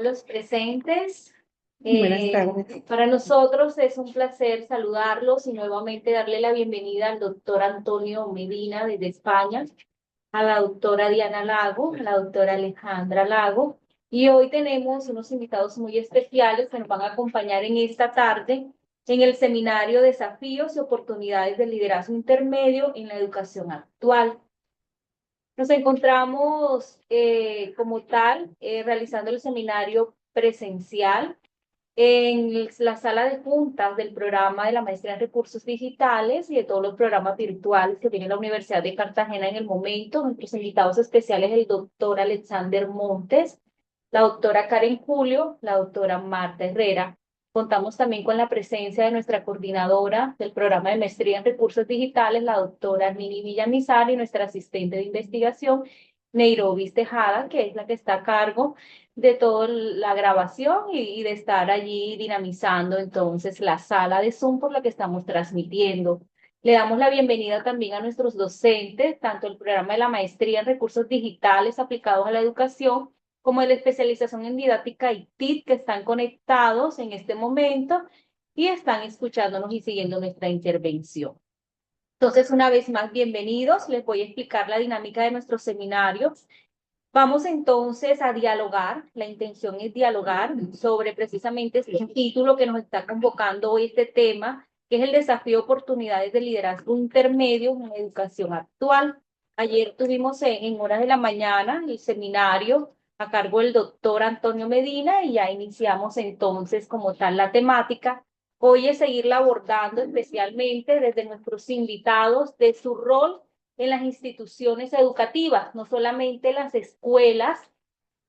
Los presentes. Buenas tardes. Para nosotros es un placer saludarlos y nuevamente darle la bienvenida al doctor Antonio Medina desde España, a la doctora Diana Lago, a la doctora Alejandra Lago. Y hoy tenemos unos invitados muy especiales que nos van a acompañar en esta tarde en el seminario Desafíos y Oportunidades del Liderazgo Intermedio en la Educación Actual. Nos encontramos como tal realizando el seminario presencial en la sala de juntas del programa de la maestría en recursos digitales y de todos los programas virtuales que tiene la Universidad de Cartagena en el momento. Nuestros invitados especiales, el doctor Alexander Montes, la doctora Karen Julio, la doctora Marta Herrera. Contamos también con la presencia de nuestra coordinadora del programa de maestría en recursos digitales, la doctora Nini Villamizar, y nuestra asistente de investigación, Neirobi Tejada, que es la que está a cargo de toda la grabación y de estar allí dinamizando entonces la sala de Zoom por la que estamos transmitiendo. Le damos la bienvenida también a nuestros docentes, tanto el programa de la maestría en recursos digitales aplicados a la educación, como de la especialización en didáctica y TIC, que están conectados en este momento y están escuchándonos y siguiendo nuestra intervención. Entonces, una vez más, bienvenidos. Les voy a explicar la dinámica de nuestro seminario. Vamos entonces a dialogar, la intención es dialogar sobre precisamente este título que nos está convocando hoy, este tema, que es el desafío de oportunidades de liderazgo intermedio en la educación actual. Ayer tuvimos en horas de la mañana el seminario a cargo del doctor Antonio Medina y ya iniciamos entonces como tal la temática. Hoy es seguirla abordando especialmente desde nuestros invitados, de su rol en las instituciones educativas, no solamente las escuelas,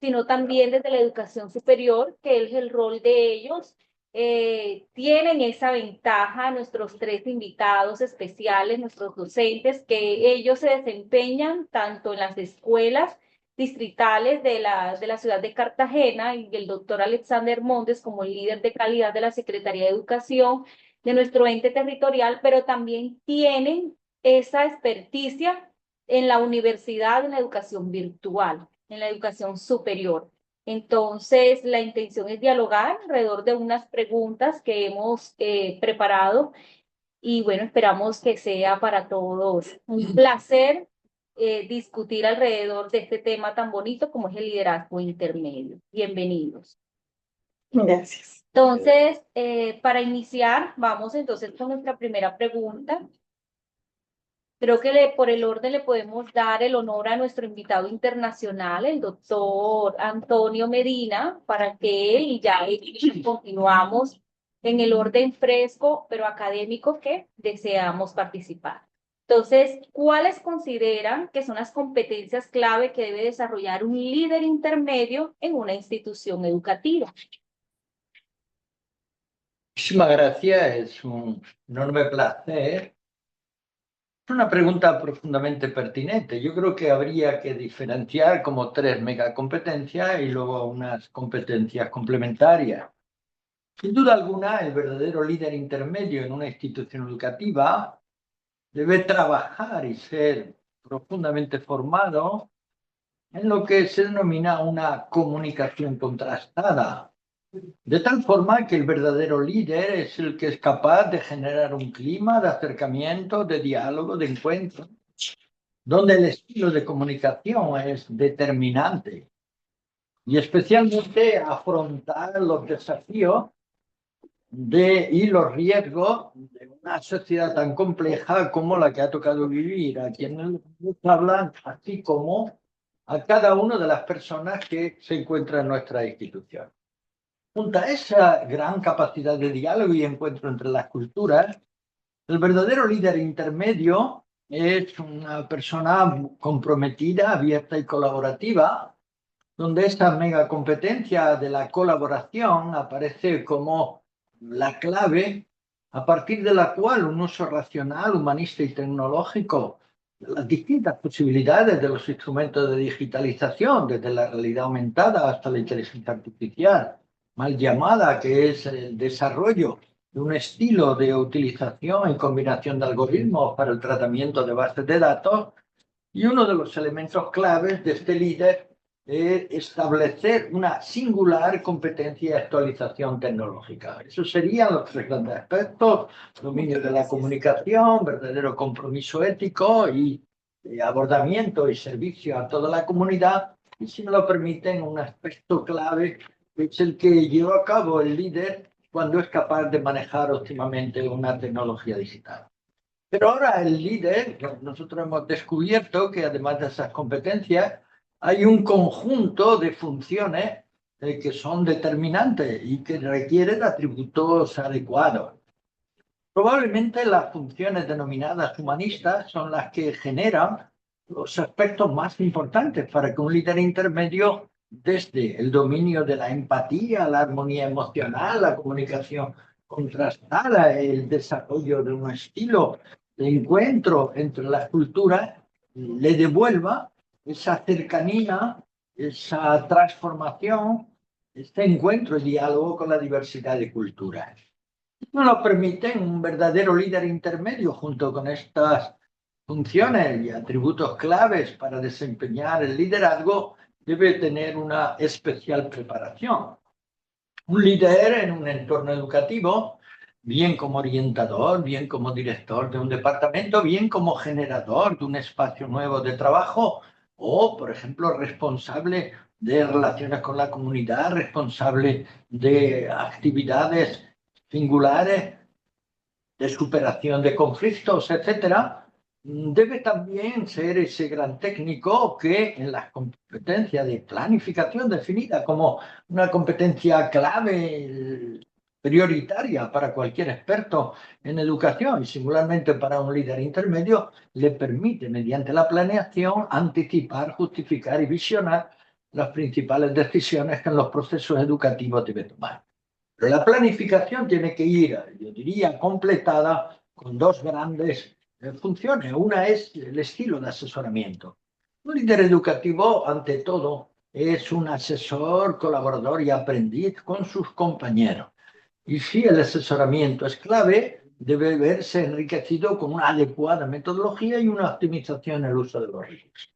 sino también desde la educación superior, que es el rol de ellos. Tienen esa ventaja nuestros tres invitados especiales, nuestros docentes, que ellos se desempeñan tanto en las escuelas distritales de la ciudad de Cartagena y el doctor Alexander Montes como el líder de calidad de la Secretaría de Educación de nuestro ente territorial, pero también tienen esa experticia en la universidad, en la educación virtual, en la educación superior. Entonces, la intención es dialogar alrededor de unas preguntas que hemos preparado y bueno, esperamos que sea para todos un placer discutir alrededor de este tema tan bonito como es el liderazgo intermedio. Bienvenidos. Gracias. Entonces, para iniciar, vamos entonces con nuestra primera pregunta. Creo que por el orden le podemos dar el honor a nuestro invitado internacional, el doctor Antonio Medina, para que él y ya continuamos en el orden fresco, pero académico que deseamos participar. Entonces, ¿cuáles consideran que son las competencias clave que debe desarrollar un líder intermedio en una institución educativa? Muchísimas gracias, es un enorme placer. Es una pregunta profundamente pertinente. Yo creo que habría que diferenciar como tres megacompetencias y luego unas competencias complementarias. Sin duda alguna, el verdadero líder intermedio en una institución educativa debe trabajar y ser profundamente formado en lo que se denomina una comunicación contrastada. De tal forma que el verdadero líder es el que es capaz de generar un clima de acercamiento, de diálogo, de encuentro, donde el estilo de comunicación es determinante y especialmente afrontar los desafíos y los riesgos de una sociedad tan compleja como la que ha tocado vivir a quienes nos hablan, así como a cada una de las personas que se encuentran en nuestra institución. Junto a esa gran capacidad de diálogo y encuentro entre las culturas, el verdadero líder intermedio es una persona comprometida, abierta y colaborativa, donde esta mega competencia de la colaboración aparece como la clave a partir de la cual un uso racional, humanista y tecnológico de las distintas posibilidades de los instrumentos de digitalización, desde la realidad aumentada hasta la inteligencia artificial, mal llamada, que es el desarrollo de un estilo de utilización y combinación de algoritmos para el tratamiento de bases de datos, y uno de los elementos claves de este líder establecer una singular competencia y actualización tecnológica. Esos serían los tres grandes aspectos: dominio de la comunicación, verdadero compromiso ético y abordamiento y servicio a toda la comunidad. Y si me lo permiten, un aspecto clave es el que lleva a cabo el líder cuando es capaz de manejar óptimamente una tecnología digital. Pero ahora el líder, nosotros hemos descubierto que además de esas competencias, hay un conjunto de funciones que son determinantes y que requieren atributos adecuados. Probablemente las funciones denominadas humanistas son las que generan los aspectos más importantes para que un líder intermedio, desde el dominio de la empatía, la armonía emocional, la comunicación contrastada, el desarrollo de un estilo de encuentro entre las culturas, le devuelva esa cercanía, esa transformación, este encuentro y diálogo con la diversidad de culturas. No nos permiten un verdadero líder intermedio junto con estas funciones y atributos claves para desempeñar el liderazgo. Debe tener una especial preparación. Un líder en un entorno educativo, bien como orientador, bien como director de un departamento, bien como generador de un espacio nuevo de trabajo o, por ejemplo, responsable de relaciones con la comunidad, responsable de actividades singulares de superación de conflictos, etcétera, debe también ser ese gran técnico que en las competencias de planificación definida como una competencia clave, prioritaria para cualquier experto en educación y singularmente para un líder intermedio, le permite mediante la planeación anticipar, justificar y visionar las principales decisiones que en los procesos educativos debe tomar. Pero la planificación tiene que ir, yo diría, completada con dos grandes funciones. Una es el estilo de asesoramiento. Un líder educativo, ante todo, es un asesor, colaborador y aprendiz con sus compañeros. Y si el asesoramiento es clave, debe verse enriquecido con una adecuada metodología y una optimización en el uso de los recursos.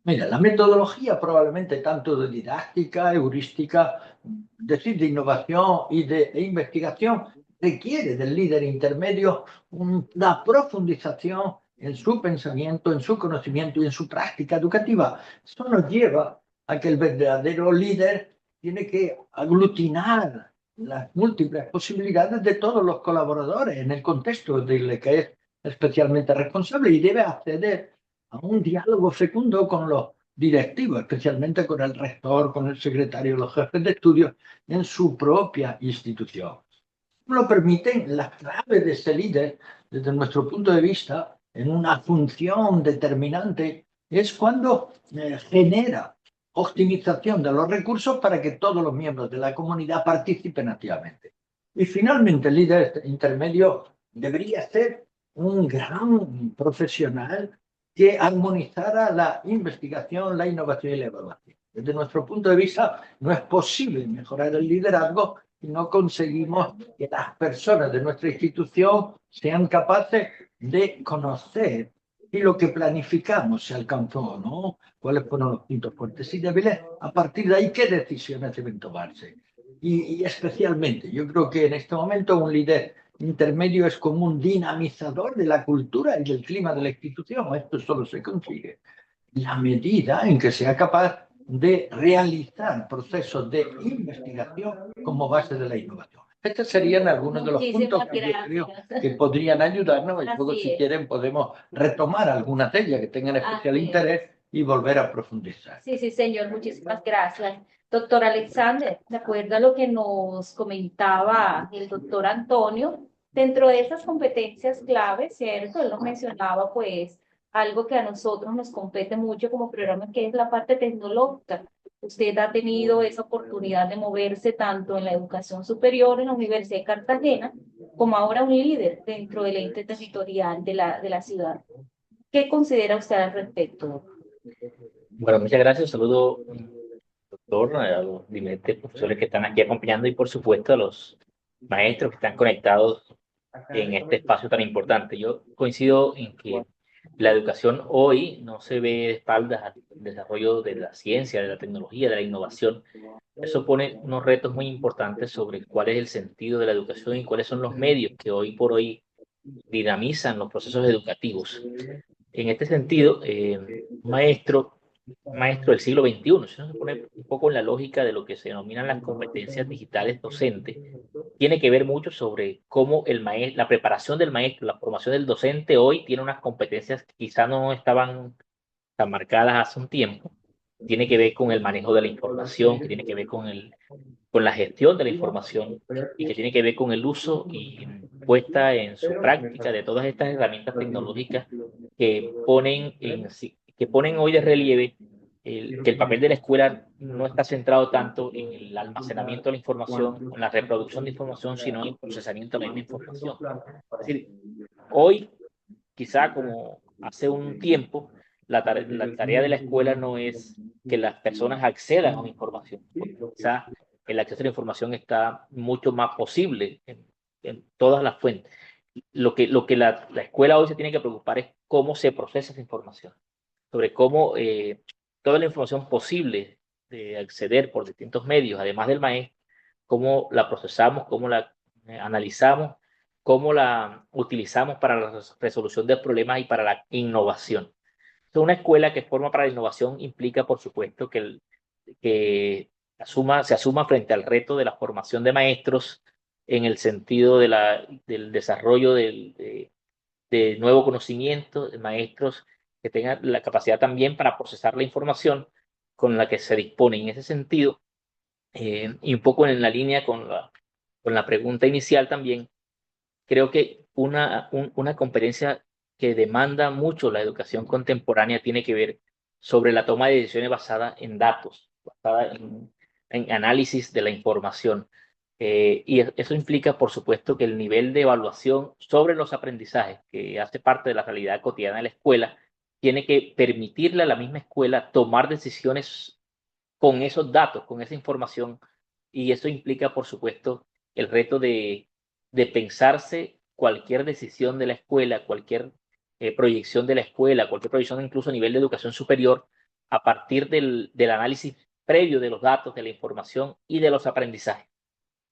Mira, la metodología probablemente tanto de didáctica, heurística, decir, de innovación y de investigación, requiere del líder intermedio una profundización en su pensamiento, en su conocimiento y en su práctica educativa. Eso nos lleva a que el verdadero líder tiene que aglutinar las múltiples posibilidades de todos los colaboradores en el contexto del que es especialmente responsable y debe acceder a un diálogo fecundo con los directivos, especialmente con el rector, con el secretario, los jefes de estudios en su propia institución. Lo permiten las claves de ese líder, desde nuestro punto de vista, en una función determinante, es cuando genera optimización de los recursos para que todos los miembros de la comunidad participen activamente. Y finalmente, el líder intermedio debería ser un gran profesional que armonizara la investigación, la innovación y la evaluación. Desde nuestro punto de vista, no es posible mejorar el liderazgo si no conseguimos que las personas de nuestra institución sean capaces de conocer si lo que planificamos se alcanzó o no, cuáles fueron los puntos fuertes y débiles, a partir de ahí qué decisiones deben tomarse. Y especialmente, yo creo que en este momento un líder intermedio es como un dinamizador de la cultura y del clima de la institución. Esto solo se consigue en la medida en que sea capaz de realizar procesos de investigación como base de la innovación. Estos serían algunos de los puntos Muchísimas que yo creo gracias. que podrían ayudarnos y luego, Así si es, quieren, podemos retomar algunas de ellas que tengan especial así es. interés y volver a profundizar. Sí, sí, señor, muchísimas gracias. Doctor Alexander, de acuerdo a lo que nos comentaba el doctor Antonio, dentro de esas competencias claves, ¿cierto? Él nos mencionaba pues algo que a nosotros nos compete mucho como programa, que es la parte tecnológica. Usted ha tenido esa oportunidad de moverse tanto en la educación superior en la Universidad de Cartagena, como ahora un líder dentro del ente territorial de la ciudad. ¿Qué considera usted al respecto? Bueno, muchas gracias. Saludo, doctor, a los diferentes profesores que están aquí acompañando y, por supuesto, a los maestros que están conectados en este espacio tan importante. Yo coincido en que La educación hoy no se ve de espaldas al desarrollo de la ciencia, de la tecnología, de la innovación. Eso pone unos retos muy importantes sobre cuál es el sentido de la educación y cuáles son los medios que hoy por hoy dinamizan los procesos educativos. En este sentido, maestro del siglo XXI, si uno se pone un poco en la lógica de lo que se denominan las competencias digitales docentes, tiene que ver mucho sobre cómo la preparación del maestro, la formación del docente hoy tiene unas competencias que quizá no estaban tan marcadas hace un tiempo. Tiene que ver con el manejo de la información, que tiene que ver con la gestión de la información y que tiene que ver con el uso y puesta en su práctica de todas estas herramientas tecnológicas que ponen hoy de relieve que el papel de la escuela no está centrado tanto en el almacenamiento de la información, en la reproducción de información, sino en el procesamiento de la misma información. Es decir, hoy, quizá como hace un tiempo, la tarea de la escuela no es que las personas accedan a una información. Quizá el acceso a la información está mucho más posible en todas las fuentes. Lo que la escuela hoy se tiene que preocupar es cómo se procesa esa información, sobre cómo toda la información posible de acceder por distintos medios, además del maestro, cómo la procesamos, cómo la analizamos, cómo la utilizamos para la resolución de problemas y para la innovación. Entonces, una escuela que forma para la innovación implica, por supuesto, que se asuma frente al reto de la formación de maestros en el sentido del desarrollo de nuevo conocimiento, de maestros que tengan la capacidad también para procesar la información con la que se dispone. En ese sentido, y un poco en la línea con la pregunta inicial también, creo que una competencia que demanda mucho la educación contemporánea tiene que ver sobre la toma de decisiones basada en datos, basada en análisis de la información. Y eso implica, por supuesto, que el nivel de evaluación sobre los aprendizajes, que hace parte de la realidad cotidiana de la escuela, tiene que permitirle a la misma escuela tomar decisiones con esos datos, con esa información, y eso implica, por supuesto, el reto de pensarse cualquier decisión de la escuela, cualquier proyección de la escuela, cualquier proyección incluso a nivel de educación superior, a partir del análisis previo de los datos, de la información y de los aprendizajes.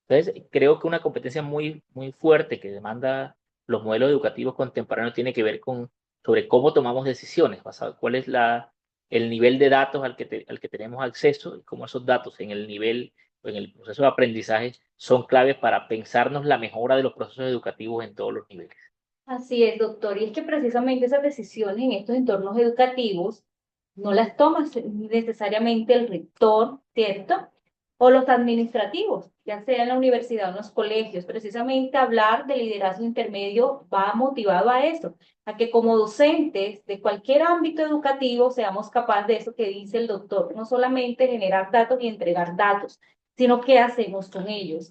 Entonces, creo que una competencia muy, muy fuerte que demanda los modelos educativos contemporáneos tiene que ver sobre cómo tomamos decisiones, basado cuál es el nivel de datos al que tenemos acceso y cómo esos datos en el nivel o en el proceso de aprendizaje son claves para pensarnos la mejora de los procesos educativos en todos los niveles. Así es, doctor. Y es que precisamente esas decisiones en estos entornos educativos no las toma necesariamente el rector, ¿cierto? O los administrativos, ya sea en la universidad o en los colegios. Precisamente hablar de liderazgo intermedio va motivado a eso, a que como docentes de cualquier ámbito educativo seamos capaces de eso que dice el doctor, no solamente generar datos y entregar datos, sino qué hacemos con ellos.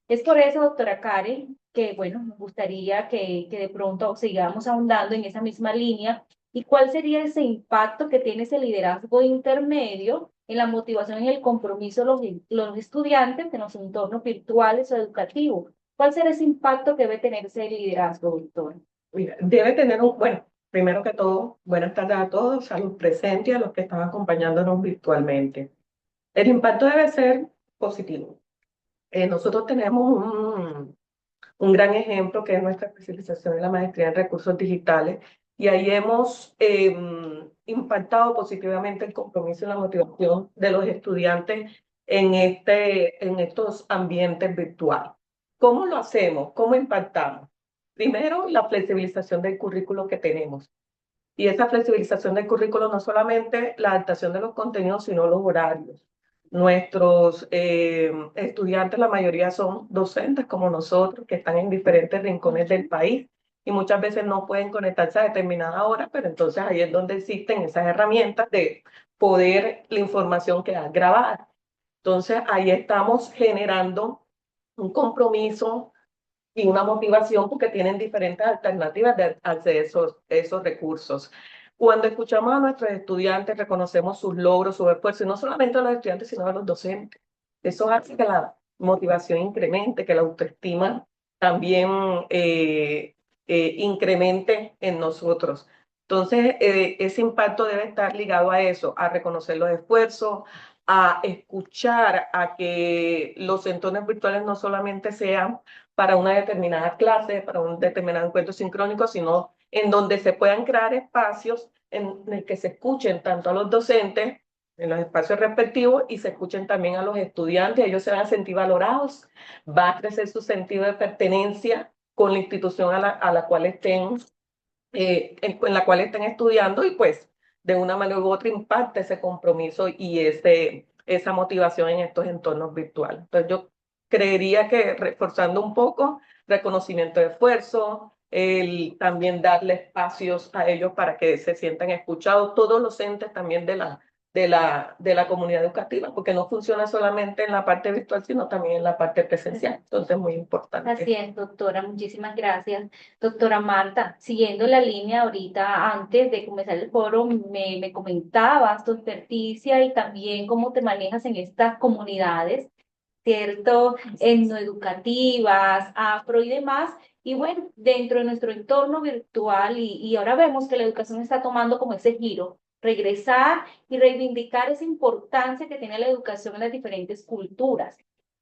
Es por eso, doctora Karen, que bueno, me gustaría que de pronto sigamos ahondando en esa misma línea. ¿Y cuál sería ese impacto que tiene ese liderazgo intermedio en la motivación y el compromiso de los estudiantes en los entornos virtuales o educativos? ¿Cuál será ese impacto que debe tener ese liderazgo, doctor? Mira, debe tener bueno, primero que todo, buenas tardes a todos, a los presentes y a los que están acompañándonos virtualmente. El impacto debe ser positivo. Nosotros tenemos un gran ejemplo que es nuestra especialización en la maestría en recursos digitales y ahí hemos impactado positivamente el compromiso y la motivación de los estudiantes en estos ambientes virtuales. ¿Cómo lo hacemos? ¿Cómo impactamos? Primero, la flexibilización del currículo que tenemos. Y esa flexibilización del currículo no solamente la adaptación de los contenidos, sino los horarios. Nuestros estudiantes, la mayoría son docentes como nosotros, que están en diferentes rincones del país y muchas veces no pueden conectarse a determinada hora, pero entonces ahí es donde existen esas herramientas de poder la información quedar grabada. Entonces ahí estamos generando un compromiso y una motivación porque tienen diferentes alternativas de acceso a esos recursos. Cuando escuchamos a nuestros estudiantes, reconocemos sus logros, sus esfuerzos, y no solamente a los estudiantes, sino a los docentes. Eso hace que la motivación incremente, que la autoestima también incremente en nosotros. Entonces, ese impacto debe estar ligado a eso, a reconocer los esfuerzos, a escuchar, a que los entornos virtuales no solamente sean para una determinada clase, para un determinado encuentro sincrónico, sino en donde se puedan crear espacios en el que se escuchen tanto a los docentes en los espacios respectivos y se escuchen también a los estudiantes, ellos se van a sentir valorados, va a crecer su sentido de pertenencia con la institución a la cual estén, en la cual estén estudiando y pues de una manera u otra impacta ese compromiso y esa motivación en estos entornos virtuales. Entonces yo creería que reforzando un poco, reconocimiento de esfuerzo, el también darle espacios a ellos para que se sientan escuchados, todos los entes también de la comunidad educativa, porque no funciona solamente en la parte virtual, sino también en la parte presencial. Entonces, muy importante. Así es, doctora, muchísimas gracias. Doctora Marta, siguiendo la línea ahorita, antes de comenzar el foro, me comentabas tu experticia y también cómo te manejas en estas comunidades, ¿cierto? Etnoeducativas, afro y demás. Y bueno, dentro de nuestro entorno virtual, y ahora vemos que la educación está tomando como ese giro, regresar y reivindicar esa importancia que tiene la educación en las diferentes culturas.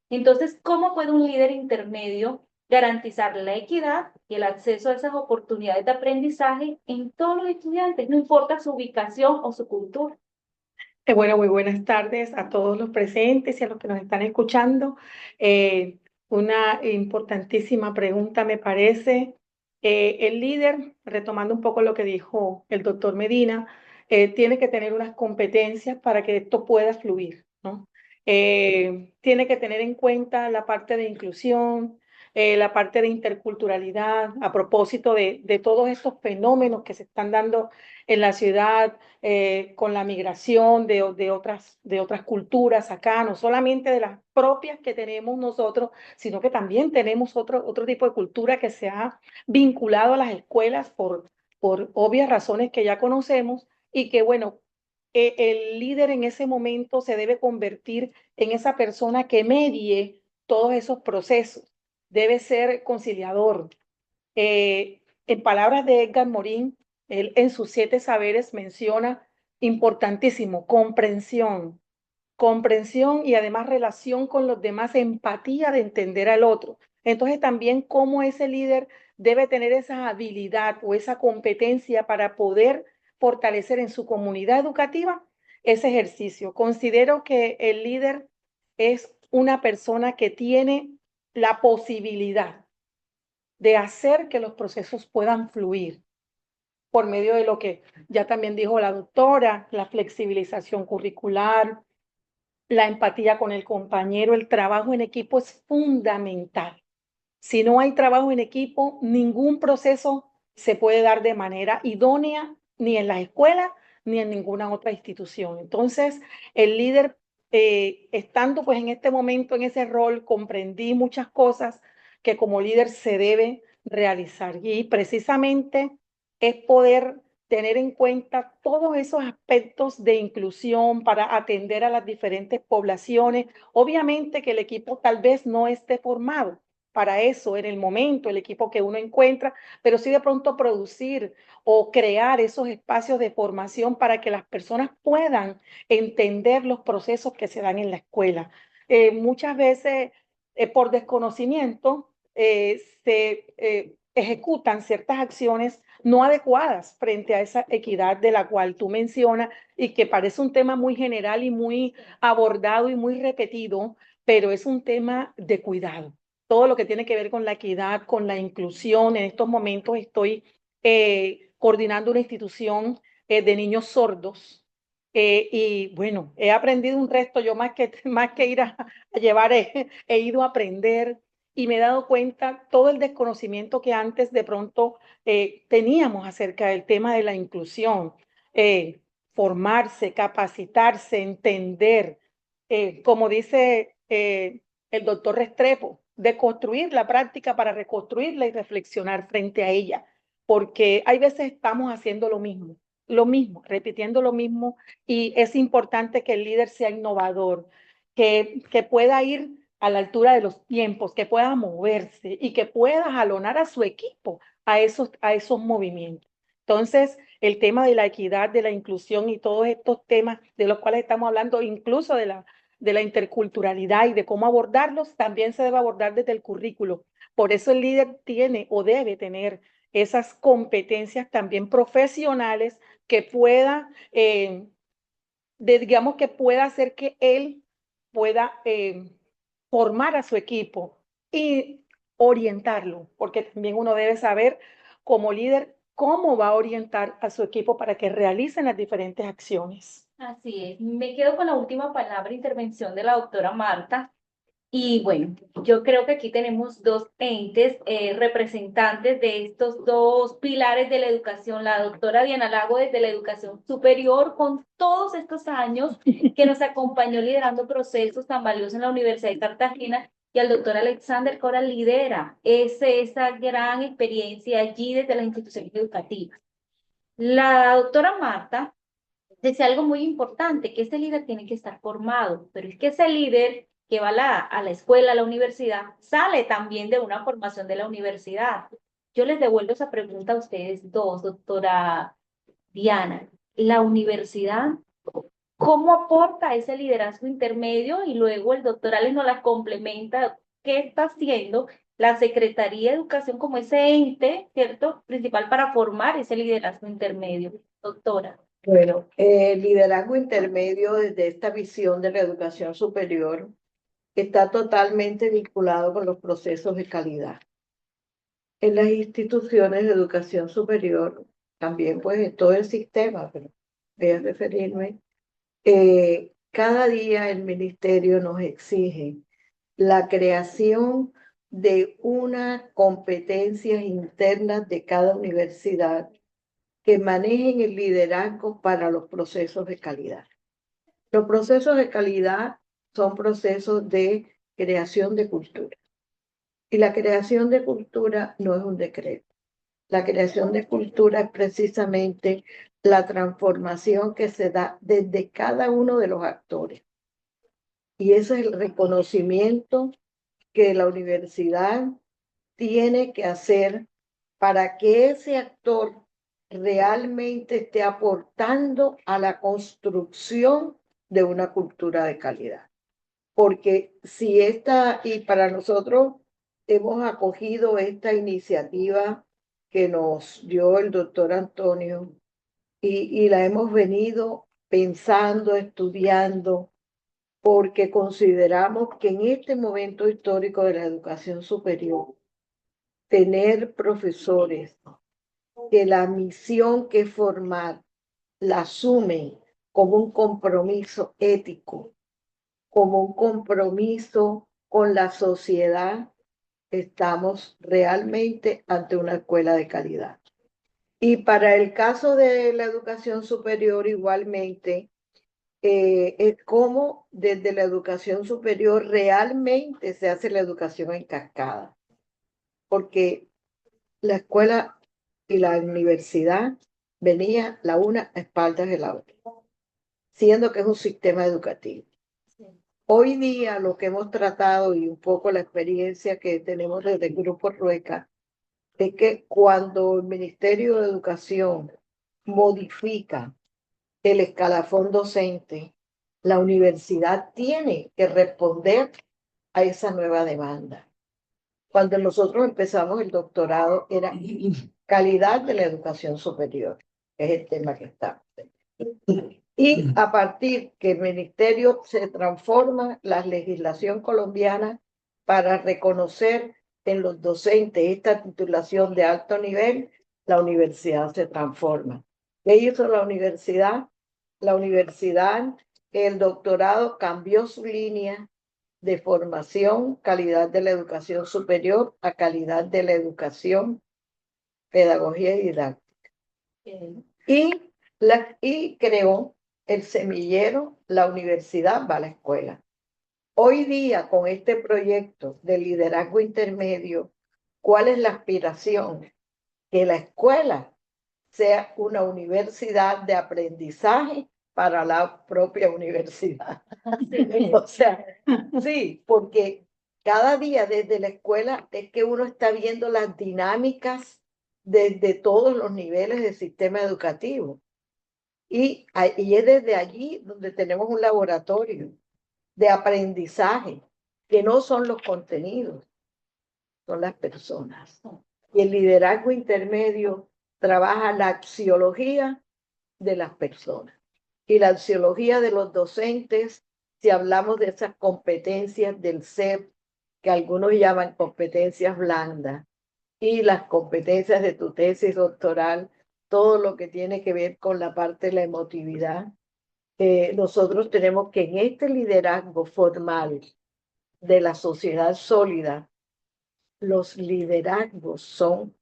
Entonces, ¿cómo puede un líder intermedio garantizar la equidad y el acceso a esas oportunidades de aprendizaje en todos los estudiantes, no importa su ubicación o su cultura? Bueno, muy buenas tardes a todos los presentes y a los que nos están escuchando. Una importantísima pregunta me parece. El líder, retomando un poco lo que dijo el doctor Medina, tiene que tener unas competencias para que esto pueda fluir, ¿no? Tiene que tener en cuenta la parte de inclusión, la parte de interculturalidad, a propósito de todos estos fenómenos que se están dando en la ciudad, con la migración de otras culturas acá, no solamente de las propias que tenemos nosotros, sino que también tenemos otro tipo de cultura que se ha vinculado a las escuelas por obvias razones que ya conocemos y que, bueno, el líder en ese momento se debe convertir en esa persona que medie todos esos procesos, debe ser conciliador. En palabras de Edgar Morin, él en sus 7 saberes menciona importantísimo, comprensión y además relación con los demás, empatía de entender al otro. Entonces también cómo ese líder debe tener esa habilidad o esa competencia para poder fortalecer en su comunidad educativa ese ejercicio. Considero que el líder es una persona que tiene la posibilidad de hacer que los procesos puedan fluir por medio de lo que ya también dijo la doctora, la flexibilización curricular, la empatía con el compañero, el trabajo en equipo es fundamental. Si no hay trabajo en equipo, ningún proceso se puede dar de manera idónea ni en la escuela ni en ninguna otra institución. Entonces, el líder, estando pues en este momento en ese rol, comprendí muchas cosas que como líder se debe realizar y precisamente es poder tener en cuenta todos esos aspectos de inclusión para atender a las diferentes poblaciones. Obviamente que el equipo tal vez no esté formado para eso en el momento, el equipo que uno encuentra, pero sí de pronto producir o crear esos espacios de formación para que las personas puedan entender los procesos que se dan en la escuela. Muchas veces, por desconocimiento, se ejecutan ciertas acciones no adecuadas frente a esa equidad de la cual tú mencionas y que parece un tema muy general y muy abordado y muy repetido, pero es un tema de cuidado. Todo lo que tiene que ver con la equidad, con la inclusión. En estos momentos estoy coordinando una institución de niños sordos y bueno, he aprendido un resto, yo más que ir a llevar, he ido a aprender y me he dado cuenta todo el desconocimiento que antes de pronto teníamos acerca del tema de la inclusión, formarse, capacitarse, entender, como dice el doctor Restrepo, de construir la práctica para reconstruirla y reflexionar frente a ella, porque hay veces estamos haciendo lo mismo, repitiendo lo mismo y es importante que el líder sea innovador, que pueda ir a la altura de los tiempos, que pueda moverse y que pueda jalonar a su equipo a esos movimientos. Entonces, el tema de la equidad, de la inclusión y todos estos temas de los cuales estamos hablando, incluso de la interculturalidad y de cómo abordarlos, también se debe abordar desde el currículo. Por eso el líder tiene o debe tener esas competencias también profesionales que pueda, digamos que pueda hacer que él pueda formar a su equipo y orientarlo, porque también uno debe saber como líder cómo va a orientar a su equipo para que realicen las diferentes acciones. Así es. Me quedo con la última palabra, intervención de la doctora Marta. Y bueno, yo creo que aquí tenemos dos entes representantes de estos dos pilares de la educación. La doctora Diana Lago desde la educación superior, con todos estos años que nos acompañó liderando procesos tan valiosos en la Universidad de Cartagena, y al doctor Alexander Cora lidera esa gran experiencia allí desde las instituciones educativas. La doctora Marta decía algo muy importante, que ese líder tiene que estar formado, pero es que ese líder que va a la escuela, a la universidad, sale también de una formación de la universidad. Yo les devuelvo esa pregunta a ustedes dos, doctora Diana. La universidad, ¿cómo aporta ese liderazgo intermedio? Y luego el doctor Alex nos la complementa. ¿Qué está haciendo la Secretaría de Educación como ese ente, cierto, principal para formar ese liderazgo intermedio? Doctora. Bueno, el liderazgo intermedio desde esta visión de la educación superior está totalmente vinculado con los procesos de calidad. En las instituciones de educación superior, también pues en todo el sistema, pero voy a referirme, cada día el ministerio nos exige la creación de unas competencias internas de cada universidad que manejen el liderazgo para los procesos de calidad. Los procesos de calidad son procesos de creación de cultura. Y la creación de cultura no es un decreto. La creación de cultura es precisamente la transformación que se da desde cada uno de los actores. Y ese es el reconocimiento que la universidad tiene que hacer para que ese actor realmente esté aportando a la construcción de una cultura de calidad. Porque si y para nosotros hemos acogido esta iniciativa que nos dio el doctor Antonio y la hemos venido pensando, estudiando, porque consideramos que en este momento histórico de la educación superior, tener profesores que la misión que es formar la asumen como un compromiso ético, como un compromiso con la sociedad, estamos realmente ante una escuela de calidad. Y para el caso de la educación superior igualmente, es como desde la educación superior realmente se hace la educación en cascada, porque la escuela y la universidad venía la una a espaldas de la otra, siendo que es un sistema educativo. Hoy día lo que hemos tratado y un poco la experiencia que tenemos desde el Grupo Rueca es que cuando el Ministerio de Educación modifica el escalafón docente, la universidad tiene que responder a esa nueva demanda. Cuando nosotros empezamos el doctorado era calidad de la educación superior, que es el tema que está. Y a partir que el ministerio se transforma la legislación colombiana para reconocer en los docentes esta titulación de alto nivel, la universidad se transforma. ¿Qué hizo la universidad? La universidad, el doctorado cambió su línea de formación, calidad de la educación superior a calidad de la educación, pedagogía y didáctica. Y creó el semillero, la universidad va a la escuela. Hoy día, con este proyecto de liderazgo intermedio, ¿cuál es la aspiración? Que la escuela sea una universidad de aprendizaje para la propia universidad. O sea, sí, porque cada día desde la escuela es que uno está viendo las dinámicas desde todos los niveles del sistema educativo. Y es desde allí donde tenemos un laboratorio de aprendizaje, que no son los contenidos, son las personas. Y el liderazgo intermedio trabaja la axiología de las personas. Y la axiología de los docentes, si hablamos de esas competencias del SEP, que algunos llaman competencias blandas, y las competencias de tu tesis doctoral, todo lo que tiene que ver con la parte de la emotividad. Nosotros tenemos que en este liderazgo formal de la sociedad sólida, los liderazgos son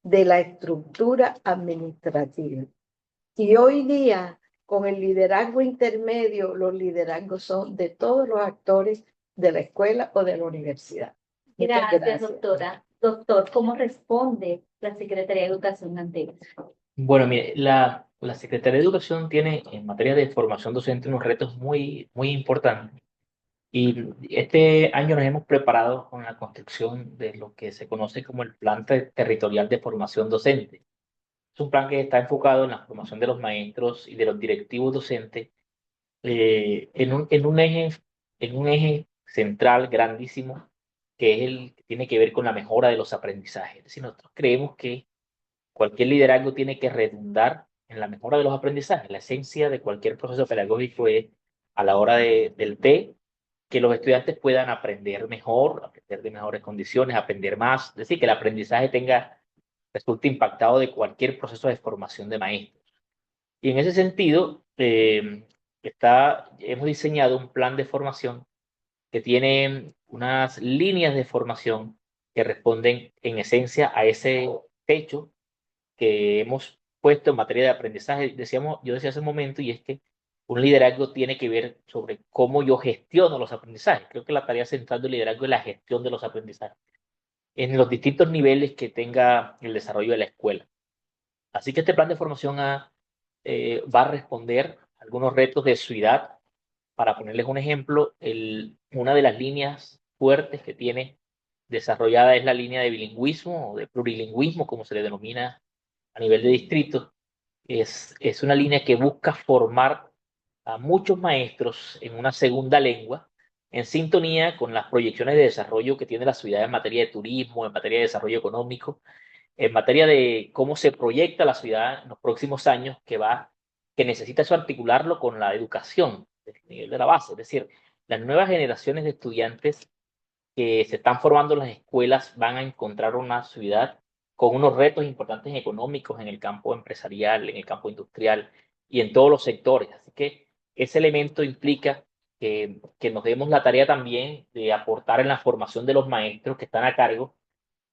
de la estructura administrativa. Y hoy día, con el liderazgo intermedio, los liderazgos son de todos los actores de la escuela o de la universidad. Muchas Gracias, doctora. Doctor, ¿cómo responde la Secretaría de Educación ante eso? Bueno, mire, la Secretaría de Educación tiene en materia de formación docente unos retos muy, muy importantes. Y este año nos hemos preparado con la construcción de lo que se conoce como el Plan Territorial de Formación Docente. Es un plan que está enfocado en la formación de los maestros y de los directivos docentes en un eje central grandísimo, que es el que tiene que ver con la mejora de los aprendizajes. Es decir, nosotros creemos que cualquier liderazgo tiene que redundar en la mejora de los aprendizajes. La esencia de cualquier proceso pedagógico es, a la hora del T, que los estudiantes puedan aprender mejor, aprender de mejores condiciones, aprender más. Es decir, que el aprendizaje resulte impactado de cualquier proceso de formación de maestros. Y en ese sentido, hemos diseñado un plan de formación que tiene unas líneas de formación que responden en esencia a ese techo que hemos puesto en materia de aprendizaje. Yo decía hace un momento, y es que un liderazgo tiene que ver sobre cómo yo gestiono los aprendizajes. Creo que la tarea central del liderazgo es la gestión de los aprendizajes en los distintos niveles que tenga el desarrollo de la escuela. Así que este plan de formación va a responder a algunos retos de su edad. Para ponerles un ejemplo, una de las líneas fuertes que tiene desarrollada es la línea de bilingüismo o de plurilingüismo, como se le denomina a nivel de distrito. Es una línea que busca formar a muchos maestros en una segunda lengua, en sintonía con las proyecciones de desarrollo que tiene la ciudad en materia de turismo, en materia de desarrollo económico, en materia de cómo se proyecta la ciudad en los próximos años, que necesita eso articularlo con la educación, el nivel de la base. Es decir, las nuevas generaciones de estudiantes que se están formando en las escuelas van a encontrar una ciudad con unos retos importantes económicos en el campo empresarial, en el campo industrial y en todos los sectores. Así que ese elemento implica que nos demos la tarea también de aportar en la formación de los maestros que están a cargo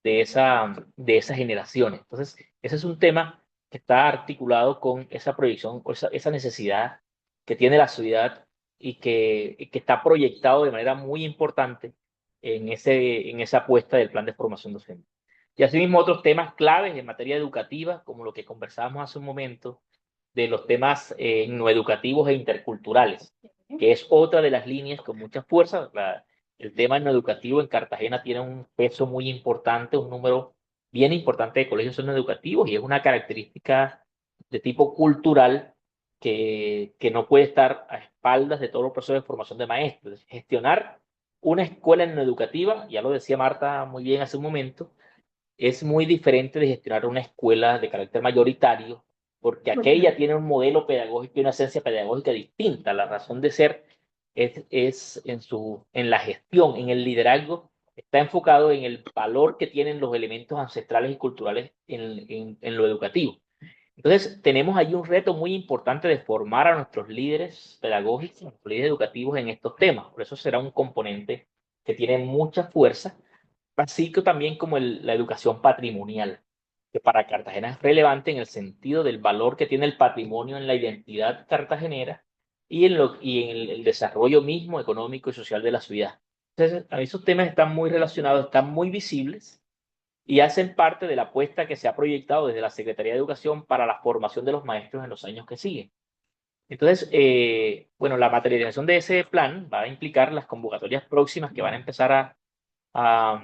de esas generaciones. Entonces, ese es un tema que está articulado con esa proyección, o esa necesidad que tiene la ciudad y que está proyectado de manera muy importante en esa apuesta del plan de formación docente. Y asimismo otros temas claves en materia educativa, como lo que conversábamos hace un momento, de los temas no educativos e interculturales, que es otra de las líneas con mucha fuerza. El tema no educativo en Cartagena tiene un peso muy importante, un número bien importante de colegios no educativos, y es una característica de tipo cultural que no puede estar a espaldas de todos los procesos de formación de maestros. Gestionar una escuela no educativa, ya lo decía Marta muy bien hace un momento, es muy diferente de gestionar una escuela de carácter mayoritario, porque aquella tiene un modelo pedagógico y una esencia pedagógica distinta. La razón de ser es en la gestión, en el liderazgo, está enfocado en el valor que tienen los elementos ancestrales y culturales en lo educativo. Entonces, tenemos allí un reto muy importante de formar a nuestros líderes pedagógicos, nuestros líderes educativos en estos temas. Por eso será un componente que tiene mucha fuerza, así que también como la educación patrimonial, que para Cartagena es relevante en el sentido del valor que tiene el patrimonio en la identidad cartagenera y en el desarrollo mismo económico y social de la ciudad. Entonces, esos temas están muy relacionados, están muy visibles y hacen parte de la apuesta que se ha proyectado desde la Secretaría de Educación para la formación de los maestros en los años que siguen. Entonces, bueno, la materialización de ese plan va a implicar las convocatorias próximas que van a empezar a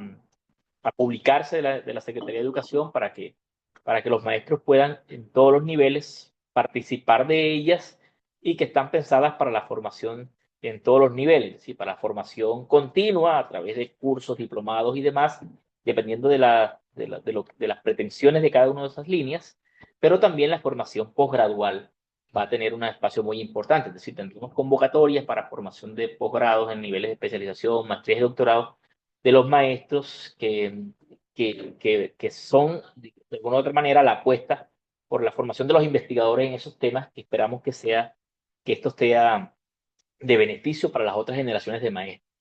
publicarse de la Secretaría de Educación para que para que los maestros puedan en todos los niveles participar de ellas y que están pensadas para la formación en todos los niveles, ¿sí? Para la formación continua a través de cursos, diplomados y demás, dependiendo de las pretensiones de cada una de esas líneas, pero también la formación posgradual va a tener un espacio muy importante, es decir, tendremos convocatorias para formación de posgrados en niveles de especialización, maestrías y doctorados de los maestros que son, de alguna u otra manera, la apuesta por la formación de los investigadores en esos temas, que esperamos que esto sea de beneficio para las otras generaciones de maestros.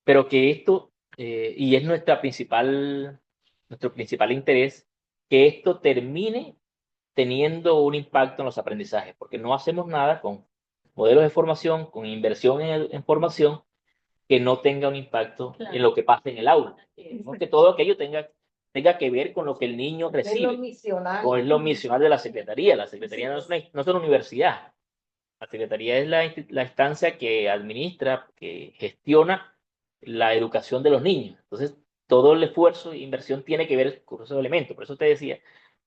Pero que esto, y es nuestro principal interés, que esto termine teniendo un impacto en los aprendizajes, porque no hacemos nada con modelos de formación, con inversión en formación, que no tenga un impacto en lo que pasa en el aula. ¿No? Que todo aquello tenga que ver con lo que el niño Es lo recibe, misional. o es lo misional de la Secretaría. La Secretaría no es una universidad. La Secretaría es la instancia que administra, que gestiona la educación de los niños. Entonces, todo el esfuerzo e inversión tiene que ver con esos elementos. Por eso te decía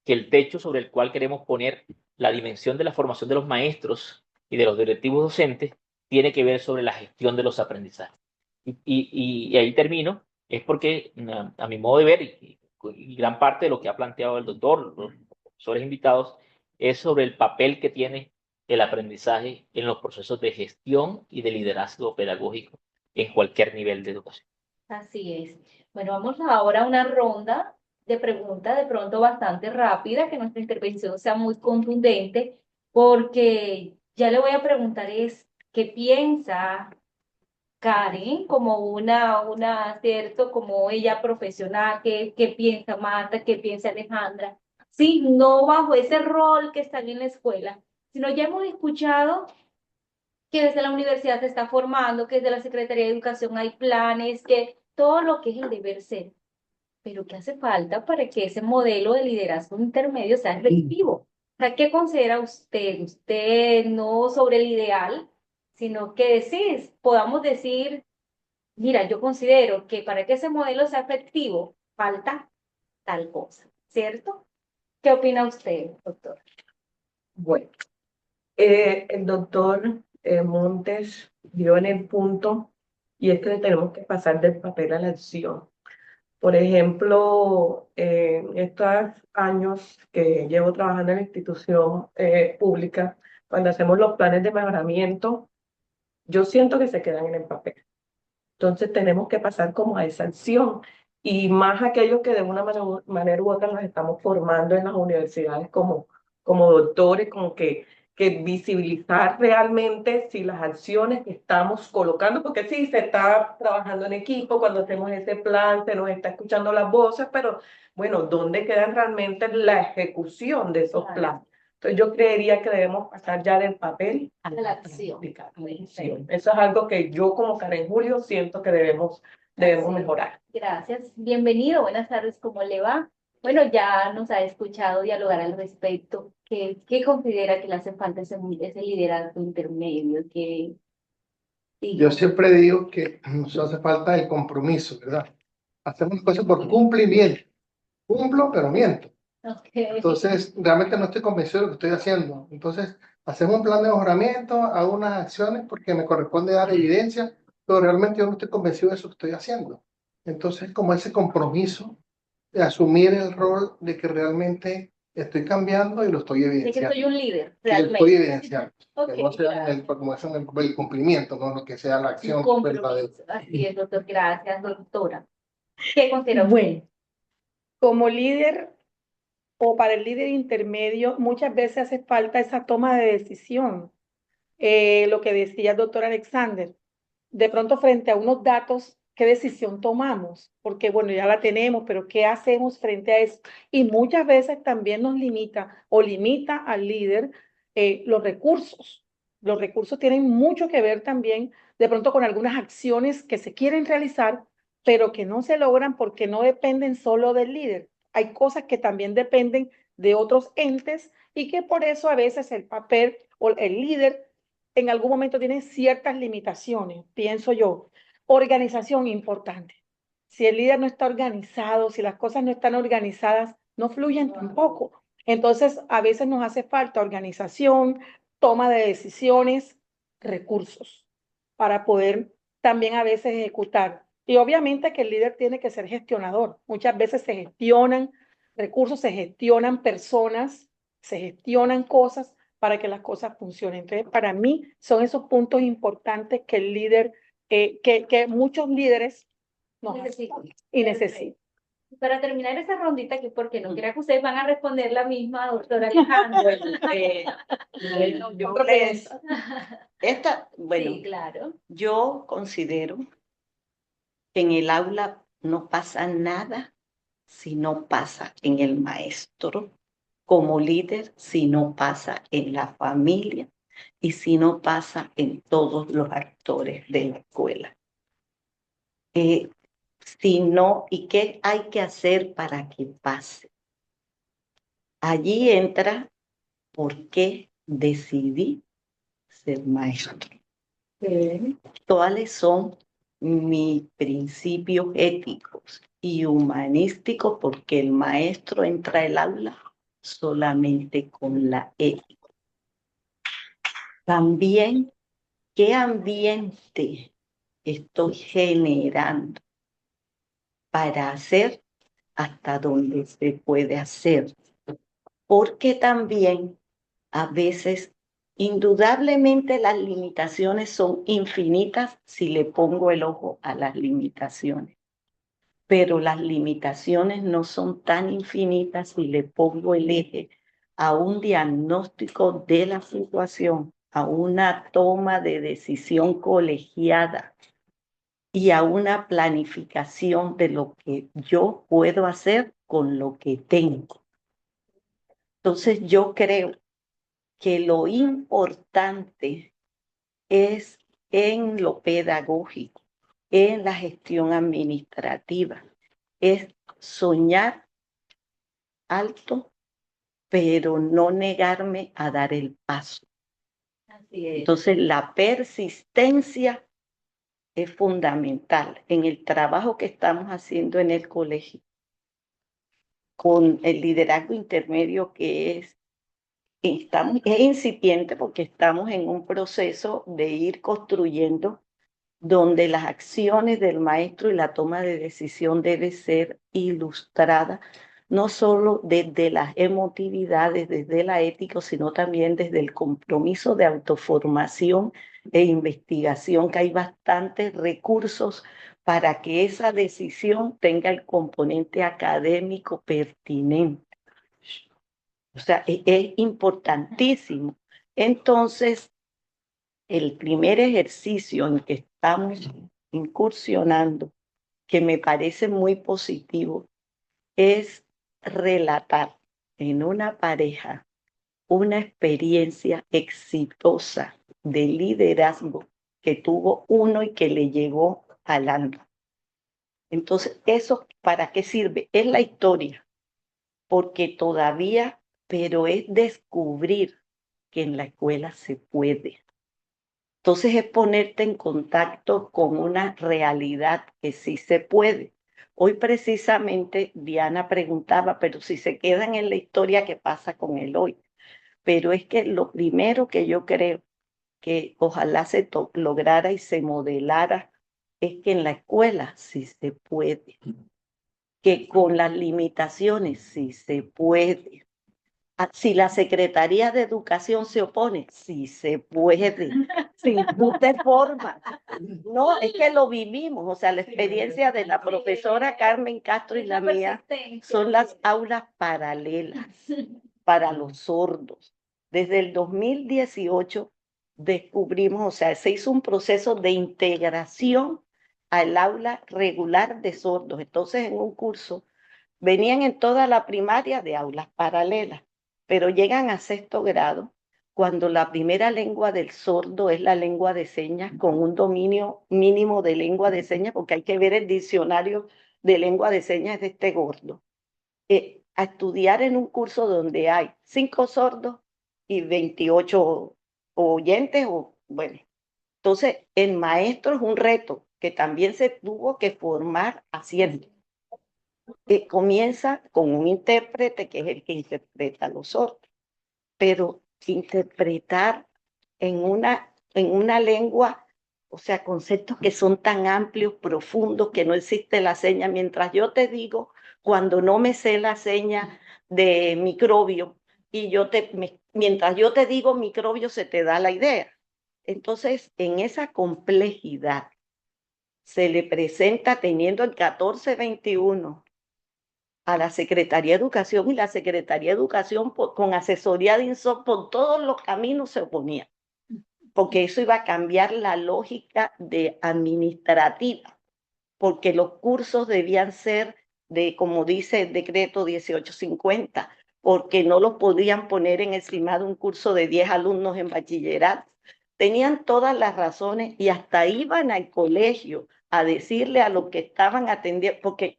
que el techo sobre el cual queremos poner la dimensión de la formación de los maestros y de los directivos docentes tiene que ver sobre la gestión de los aprendizajes. Y ahí termino, es porque a mi modo de ver, y gran parte de lo que ha planteado el doctor, los profesores invitados, es sobre el papel que tiene el aprendizaje en los procesos de gestión y de liderazgo pedagógico en cualquier nivel de educación. Así es. Bueno, vamos ahora a una ronda de preguntas de pronto bastante rápida, que nuestra intervención sea muy contundente, porque ya le voy a preguntar es, ¿qué piensa Karen como cierto, como ella profesional? ¿Qué piensa Marta? ¿Qué piensa Alejandra? Sí, no bajo ese rol que están en la escuela, sino ya hemos escuchado que desde la universidad se está formando, que desde la Secretaría de Educación hay planes, que todo lo que es el deber ser, pero ¿qué hace falta para que ese modelo de liderazgo intermedio sea efectivo? O sea, ¿qué considera usted? Usted no sobre el ideal, sino que decís, podamos decir, mira, yo considero que para que ese modelo sea efectivo, falta tal cosa, ¿cierto? ¿Qué opina usted, doctor? Bueno, el doctor Montes dio en el punto, y es que tenemos que pasar del papel a la acción. Por ejemplo, en estos años que llevo trabajando en la institución pública, cuando hacemos los planes de mejoramiento, yo siento que se quedan en el papel. Entonces tenemos que pasar como a esa acción, y más aquellos que de una manera u otra nos estamos formando en las universidades como doctores, como que visibilizar realmente si las acciones que estamos colocando, porque sí, se está trabajando en equipo, cuando hacemos ese plan se nos está escuchando las voces, pero bueno, ¿dónde queda realmente la ejecución de esos planes? Entonces yo creería que debemos pasar ya del papel a la acción. Eso es algo que yo como Karen Julio siento que debemos mejorar. Gracias. Bienvenido. Buenas tardes. ¿Cómo le va? Bueno, ya nos ha escuchado dialogar al respecto. ¿Qué considera que le hace falta ese liderazgo intermedio? Yo siempre digo que nos hace falta el compromiso, ¿verdad? Hacemos las cosas por cumplimiento. Cumplo, pero miento. Entonces, realmente no estoy convencido de lo que estoy haciendo. Entonces, hacemos un plan de mejoramiento, hago unas acciones porque me corresponde dar evidencia, pero realmente yo no estoy convencido de eso que estoy haciendo. Entonces, como ese compromiso de asumir el rol de que realmente estoy cambiando y lo estoy De que evidenciando. soy un líder, Que lo realmente. estoy evidenciando. Ok, Que no sea gracias. como eso el cumplimiento, no lo que sea la acción Un verdadera. compromiso. Así es, doctor. Gracias, doctora. ¿Qué considera usted? Bueno, como líder o para el líder intermedio, muchas veces hace falta esa toma de decisión. Lo que decía el doctor Alexander, de pronto frente a unos datos, ¿qué decisión tomamos? Porque bueno, ya la tenemos, pero ¿qué hacemos frente a eso? Y muchas veces también nos limita o limita al líder los recursos. Los recursos tienen mucho que ver también de pronto con algunas acciones que se quieren realizar, pero que no se logran porque no dependen solo del líder. Hay cosas que también dependen de otros entes y que por eso a veces el papel o el líder en algún momento tiene ciertas limitaciones, pienso yo. Organización importante. Si el líder no está organizado, si las cosas no están organizadas, no fluyen tampoco. Entonces, a veces nos hace falta organización, toma de decisiones, recursos para poder también a veces ejecutar. Y obviamente que el líder tiene que ser gestionador. Muchas veces se gestionan recursos, se gestionan personas, se gestionan cosas para que las cosas funcionen. Entonces, para mí son esos puntos importantes que el líder, que muchos líderes no Necesito. y necesitan. Para terminar esa rondita, que porque no crea que ustedes van a responder la misma, doctora Alejandra. Bueno, yo Otra les, pregunta. bueno, Sí, claro. yo considero que en el aula no pasa nada si no pasa en el maestro, como líder, si no pasa en la familia y si no pasa en todos los actores de la escuela. Si no, ¿y qué hay que hacer para que pase? Allí entra por qué decidí ser maestro. ¿Cuáles son mis principios éticos y humanísticos? Porque el maestro entra al aula solamente con la ética. También, ¿qué ambiente estoy generando para hacer hasta donde se puede hacer? Porque también a veces, indudablemente las limitaciones son infinitas si le pongo el ojo a las limitaciones, pero las limitaciones no son tan infinitas si le pongo el eje a un diagnóstico de la situación, a una toma de decisión colegiada y a una planificación de lo que yo puedo hacer con lo que tengo. Entonces yo creo que lo importante es en lo pedagógico, en la gestión administrativa, es soñar alto, pero no negarme a dar el paso. Así es. Entonces, la persistencia es fundamental en el trabajo que estamos haciendo en el colegio, con el liderazgo intermedio que es incipiente porque estamos en un proceso de ir construyendo donde las acciones del maestro y la toma de decisión debe ser ilustrada, no solo desde las emotividades, desde la ética, sino también desde el compromiso de autoformación e investigación, que hay bastantes recursos para que esa decisión tenga el componente académico pertinente. O sea, es importantísimo. Entonces, el primer ejercicio en que estamos incursionando, que me parece muy positivo, es relatar en una pareja una experiencia exitosa de liderazgo que tuvo uno y que le llegó al alma. Entonces, ¿eso para qué sirve? Es la historia, porque todavía, pero es descubrir que en la escuela se puede. Entonces es ponerte en contacto con una realidad que sí se puede. Hoy precisamente Diana preguntaba, pero si se quedan en la historia, ¿qué pasa con el hoy? Pero es que lo primero que yo creo que ojalá se lograra y se modelara es que en la escuela sí se puede, que con las limitaciones sí se puede. Si la Secretaría de Educación se opone, sí se puede, sin duda forma. No, es que lo vivimos, o sea, la experiencia de la profesora Carmen Castro y la mía son las aulas paralelas para los sordos. Desde el 2018 descubrimos, o sea, se hizo un proceso de integración al aula regular de sordos. Entonces, en un curso venían en toda la primaria de aulas paralelas, pero llegan a sexto grado cuando la primera lengua del sordo es la lengua de señas, con un dominio mínimo de lengua de señas, porque hay que ver el diccionario de lengua de señas de este gordo. A estudiar en un curso donde hay 5 sordos y 28 oyentes, bueno. Entonces, el maestro es un reto que también se tuvo que formar haciendo. comienza con un intérprete que es el que interpreta a los sordos, pero interpretar en una lengua, o sea, conceptos que son tan amplios, profundos, que no existe la seña. Mientras yo te digo, cuando no me sé la seña de microbio, y mientras yo te digo microbio, se te da la idea. Entonces, en esa complejidad, se le presenta teniendo el 1421 a la Secretaría de Educación, y la Secretaría de Educación con asesoría de INSOP por todos los caminos se oponía, porque eso iba a cambiar la lógica de administrativa, porque los cursos debían ser de, como dice el decreto 1850, porque no los podían poner encima de un curso de 10 alumnos en bachillerato. Tenían todas las razones y hasta iban al colegio a decirle a los que estaban atendiendo, porque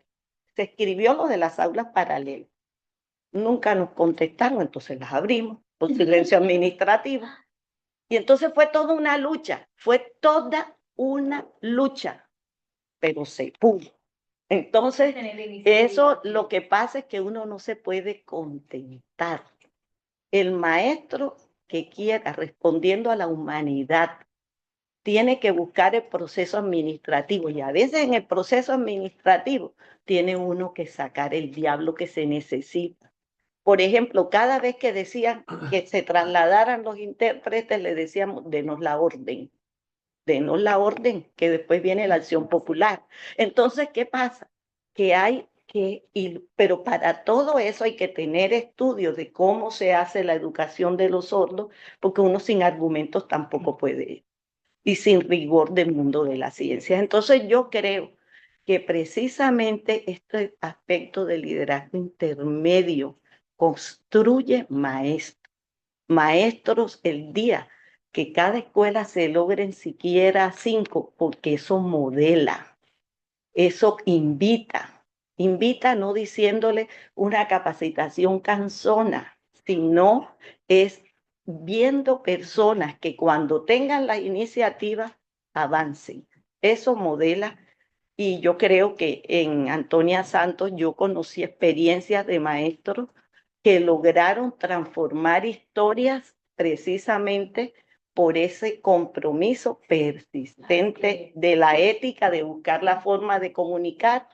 se escribió lo de las aulas paralelas. Nunca nos contestaron, entonces las abrimos por silencio administrativo. Y entonces fue toda una lucha, pero se pudo. Entonces, eso lo que pasa es que uno no se puede contentar. El maestro que quiera, respondiendo a la humanidad, tiene que buscar el proceso administrativo, y a veces en el proceso administrativo tiene uno que sacar el diablo que se necesita. Por ejemplo, cada vez que decían que se trasladaran los intérpretes, le decíamos, denos la orden, que después viene la acción popular. Entonces, ¿qué pasa? Que hay que ir, pero para todo eso hay que tener estudios de cómo se hace la educación de los sordos, porque uno sin argumentos tampoco puede ir, y sin rigor del mundo de la ciencia. Entonces, yo creo que precisamente este aspecto de liderazgo intermedio construye maestros el día que cada escuela se logren siquiera 5, porque eso modela, eso invita no diciéndole una capacitación cansona, sino es viendo personas que cuando tengan la iniciativa avancen. Eso modela. Y yo creo que en Antonia Santos yo conocí experiencias de maestros que lograron transformar historias precisamente por ese compromiso persistente de la ética, de buscar la forma de comunicar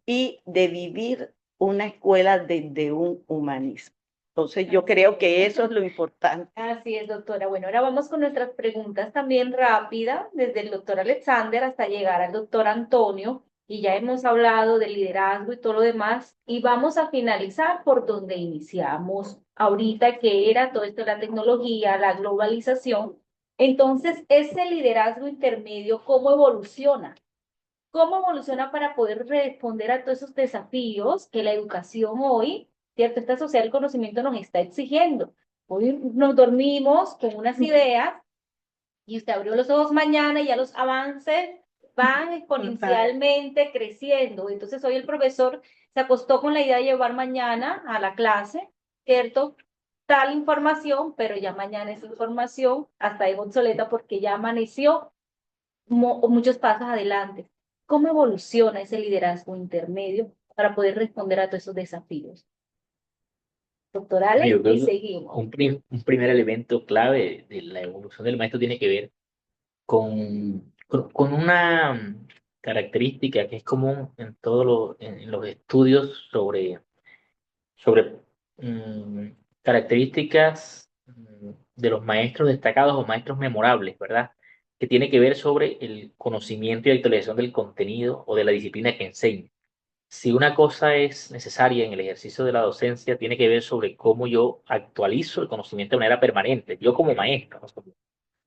y de vivir una escuela desde un humanismo. Entonces yo creo que eso es lo importante. Así es, doctora. Bueno, ahora vamos con nuestras preguntas también rápidas, desde el doctor Alexander hasta llegar al doctor Antonio, y ya hemos hablado de liderazgo y todo lo demás, y vamos a finalizar por donde iniciamos ahorita, que era todo esto de la tecnología, la globalización. Entonces, ese liderazgo intermedio, ¿cómo evoluciona? ¿Cómo evoluciona para poder responder a todos esos desafíos que la educación hoy, cierto, esta sociedad del conocimiento nos está exigiendo? Hoy nos dormimos con unas ideas y usted abrió los ojos mañana y ya los avances van exponencialmente creciendo. Entonces hoy el profesor se acostó con la idea de llevar mañana a la clase, ¿cierto? Tal información, pero ya mañana esa información hasta es obsoleta porque ya amaneció muchos pasos adelante. ¿Cómo evoluciona ese liderazgo intermedio para poder responder a todos esos desafíos? Doctor Yo Alex, creo y que seguimos. un primer elemento clave de la evolución del maestro tiene que ver con una característica que es común en todos en los estudios sobre características de los maestros destacados o maestros memorables, ¿verdad? Que tiene que ver sobre el conocimiento y actualización del contenido o de la disciplina que enseña. Si una cosa es necesaria en el ejercicio de la docencia, tiene que ver sobre cómo yo actualizo el conocimiento de manera permanente, yo como maestro, ¿no?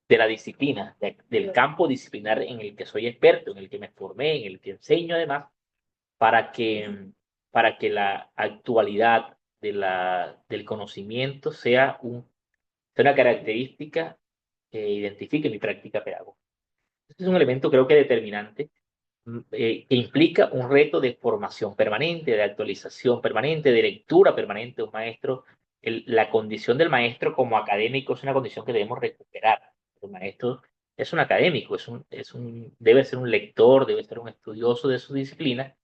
De la disciplina, del campo disciplinar en el que soy experto, en el que me formé, en el que enseño además, para para que la actualidad del conocimiento sea una característica que identifique mi práctica pedagógica. Este es un elemento creo que determinante, que implica un reto de formación permanente, de actualización permanente, de lectura permanente de un maestro. La condición del maestro como académico es una condición que debemos recuperar. El maestro es un académico, debe ser un lector, debe ser un estudioso de su disciplina,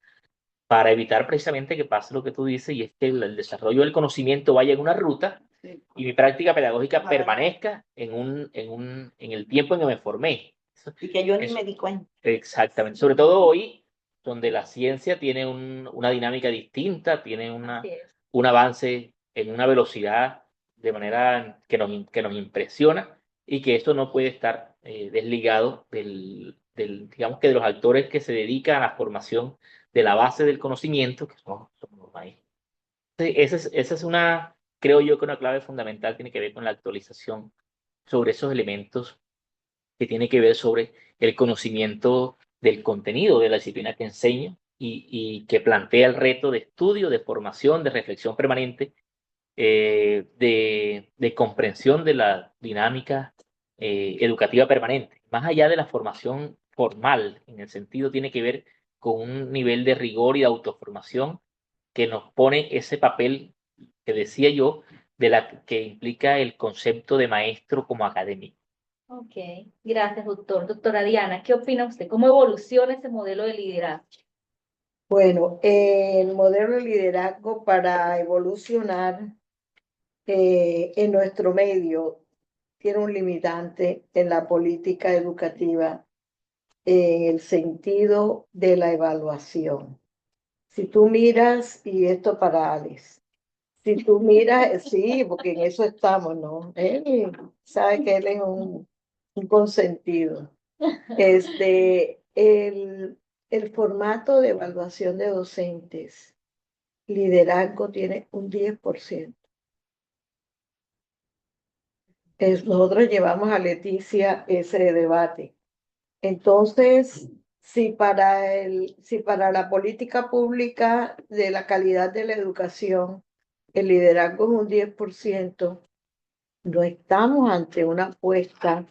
para evitar precisamente que pase lo que tú dices, y es que el desarrollo del conocimiento vaya en una ruta Sí. y mi práctica pedagógica Ajá. permanezca en el tiempo en que me formé. Y que yo ni Eso. me di cuenta. Exactamente, sobre todo hoy, donde la ciencia tiene una dinámica distinta, tiene Así es. un avance en una velocidad de manera que nos impresiona, y que esto no puede estar desligado digamos que de los actores que se dedican a la formación de la base del conocimiento, que somos los maestros. Entonces, esa es creo yo que una clave fundamental tiene que ver con la actualización sobre esos elementos que tiene que ver sobre el conocimiento del contenido de la disciplina que enseño, y que plantea el reto de estudio, de formación, de reflexión permanente, de comprensión de la dinámica educativa permanente. Más allá de la formación formal, en el sentido, tiene que ver con un nivel de rigor y de autoformación que nos pone ese papel que decía yo, que implica el concepto de maestro como académico. Ok, gracias, doctor. Doctora Diana, ¿qué opina usted? ¿Cómo evoluciona ese modelo de liderazgo? Bueno, el modelo de liderazgo para evolucionar en nuestro medio tiene un limitante en la política educativa en el sentido de la evaluación. Si tú miras, y esto para Alex, si tú miras, sí, porque en eso estamos, ¿no? Él sabe que él es un consentido. El formato de evaluación de docentes, liderazgo tiene un 10%. Nosotros llevamos a Leticia ese debate. Entonces, si para la política pública de la calidad de la educación, el liderazgo es un 10%, no estamos ante una apuesta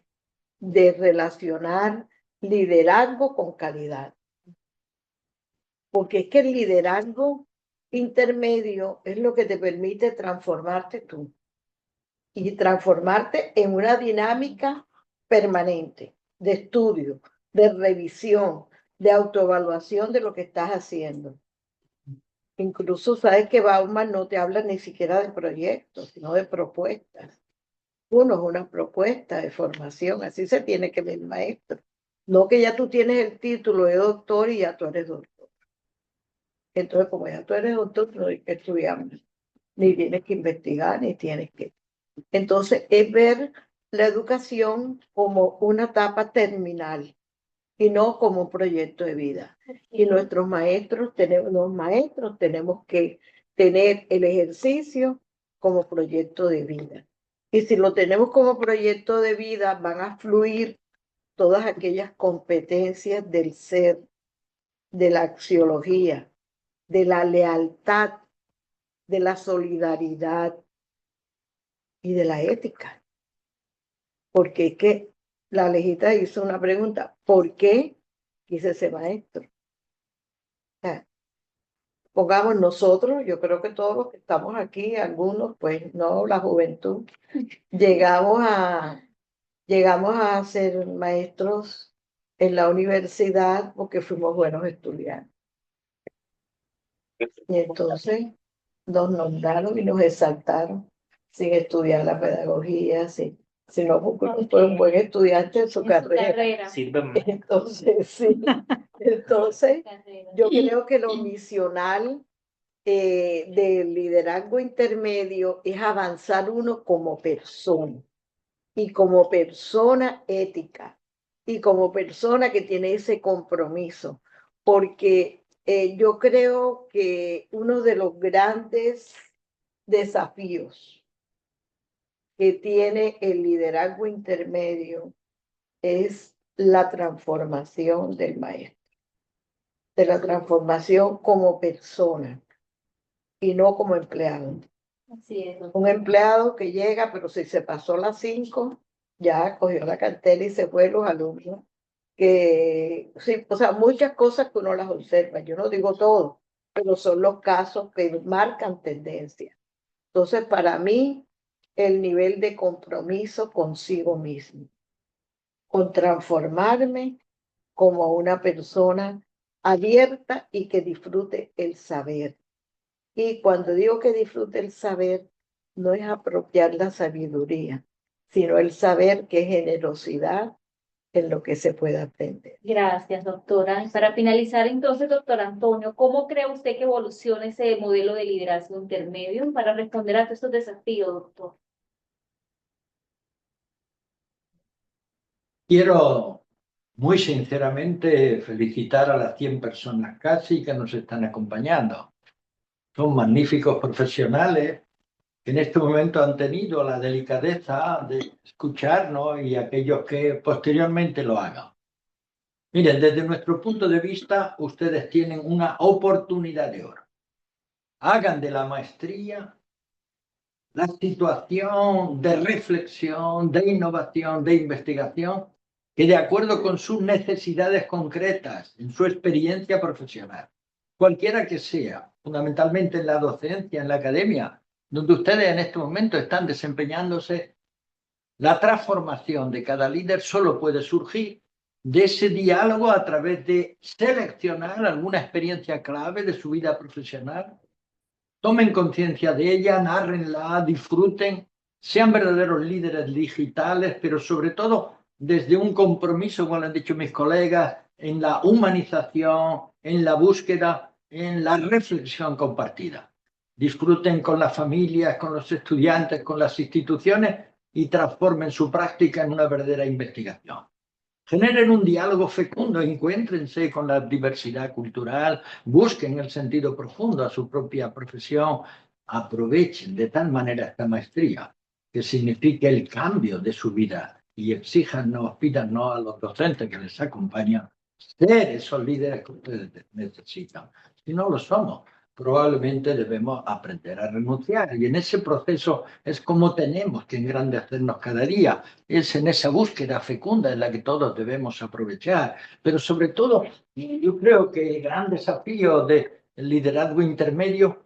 de relacionar liderazgo con calidad. Porque es que el liderazgo intermedio es lo que te permite transformarte tú y transformarte en una dinámica permanente de estudio, de revisión, de autoevaluación de lo que estás haciendo. Incluso sabes que Bauman no te habla ni siquiera de proyectos, sino de propuestas. Uno es una propuesta de formación, así se tiene que ver el maestro. No que ya tú tienes el título de doctor y ya tú eres doctor. Entonces, como ya tú eres doctor, no hay que estudiar, ni tienes que investigar, ni tienes que... Entonces, es ver la educación como una etapa terminal y no como un proyecto de vida. Y los maestros tenemos que tener el ejercicio como proyecto de vida. Y si lo tenemos como proyecto de vida, van a fluir todas aquellas competencias del ser, de la axiología, de la lealtad, de la solidaridad y de la ética. Porque es que la Alejita hizo una pregunta, ¿por qué quise ser maestro? O sea, pongamos nosotros, yo creo que todos los que estamos aquí, algunos, pues no, la juventud, llegamos a ser maestros en la universidad porque fuimos buenos estudiantes. Y entonces nos nombraron y nos exaltaron sin estudiar la pedagogía, si no fue un buen estudiante en su carrera. Sirve más. Entonces, sí. Entonces, yo creo que lo misional del liderazgo intermedio es avanzar uno como persona y como persona ética y como persona que tiene ese compromiso, porque yo creo que uno de los grandes desafíos que tiene el liderazgo intermedio es la transformación del maestro, de la transformación como persona y no como empleado. Así es. Un empleado que llega, pero si se pasó las 5, ya cogió la cartera y se fue los alumnos. Que sí, o sea, muchas cosas que uno las observa. Yo no digo todo, pero son los casos que marcan tendencia. Entonces, para mí, el nivel de compromiso consigo mismo, con transformarme como una persona abierta y que disfrute el saber. Y cuando digo que disfrute el saber, no es apropiar la sabiduría, sino el saber que es generosidad en lo que se puede aprender. Gracias, doctora. Y para finalizar, entonces, doctor Antonio, ¿cómo cree usted que evoluciona ese modelo de liderazgo intermedio para responder a todos estos desafíos, doctor? Quiero muy sinceramente felicitar a las 100 personas casi que nos están acompañando. Son magníficos profesionales que en este momento han tenido la delicadeza de escucharnos y aquellos que posteriormente lo hagan. Miren, desde nuestro punto de vista, ustedes tienen una oportunidad de oro. Hagan de la maestría la situación de reflexión, de innovación, de investigación, que de acuerdo con sus necesidades concretas, en su experiencia profesional, cualquiera que sea, fundamentalmente en la docencia, en la academia, donde ustedes en este momento están desempeñándose, la transformación de cada líder solo puede surgir de ese diálogo a través de seleccionar alguna experiencia clave de su vida profesional. Tomen conciencia de ella, nárrenla, disfruten, sean verdaderos líderes digitales, pero sobre todo desde un compromiso, como han dicho mis colegas, en la humanización, en la búsqueda, en la reflexión compartida. Disfruten con las familias, con los estudiantes, con las instituciones y transformen su práctica en una verdadera investigación. Generen un diálogo fecundo, encuéntrense con la diversidad cultural, busquen el sentido profundo a su propia profesión, aprovechen de tal manera esta maestría que signifique el cambio de su vida y exíjanos, pídanos a los docentes que les acompañan ser esos líderes que ustedes necesitan. Si no lo somos, probablemente debemos aprender a renunciar y en ese proceso es como tenemos que engrandecernos cada día. Es en esa búsqueda fecunda en la que todos debemos aprovechar, pero sobre todo yo creo que el gran desafío del liderazgo intermedio,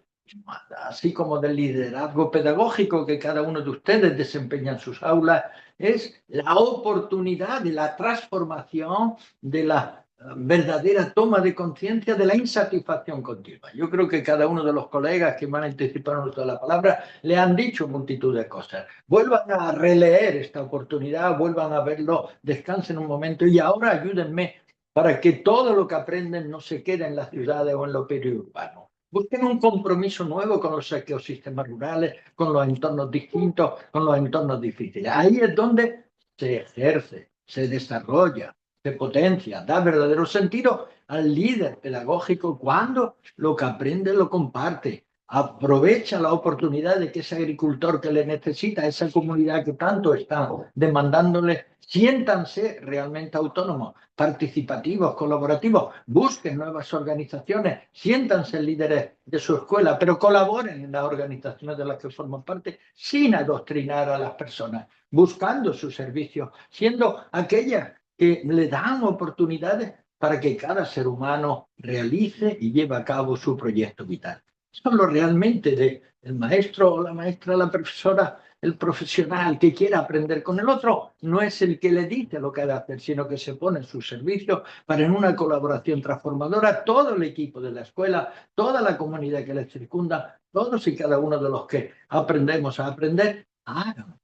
así como del liderazgo pedagógico que cada uno de ustedes desempeña en sus aulas, es la oportunidad de la transformación, de la verdadera toma de conciencia de la insatisfacción continua. Yo creo que cada uno de los colegas que me han anticipado toda la palabra le han dicho multitud de cosas. Vuelvan a releer esta oportunidad, vuelvan a verlo, descansen un momento y ahora ayúdenme para que todo lo que aprenden no se quede en las ciudades o en lo periurbano. Busquen un compromiso nuevo con los ecosistemas rurales, con los entornos distintos, con los entornos difíciles. Ahí es donde se ejerce, se desarrolla, se potencia, da verdadero sentido al líder pedagógico cuando lo que aprende lo comparte, aprovecha la oportunidad de que ese agricultor que le necesita, esa comunidad que tanto está demandándole, siéntanse realmente autónomos, participativos, colaborativos, busquen nuevas organizaciones, siéntanse líderes de su escuela, pero colaboren en las organizaciones de las que forman parte sin adoctrinar a las personas, buscando sus servicios, siendo aquellas que le dan oportunidades para que cada ser humano realice y lleve a cabo su proyecto vital. Solo realmente del maestro o la maestra, la profesora, el profesional que quiera aprender con el otro, no es el que le dice lo que ha de hacer, sino que se pone en su servicio para en una colaboración transformadora todo el equipo de la escuela, toda la comunidad que les circunda, todos y cada uno de los que aprendemos a aprender, hagan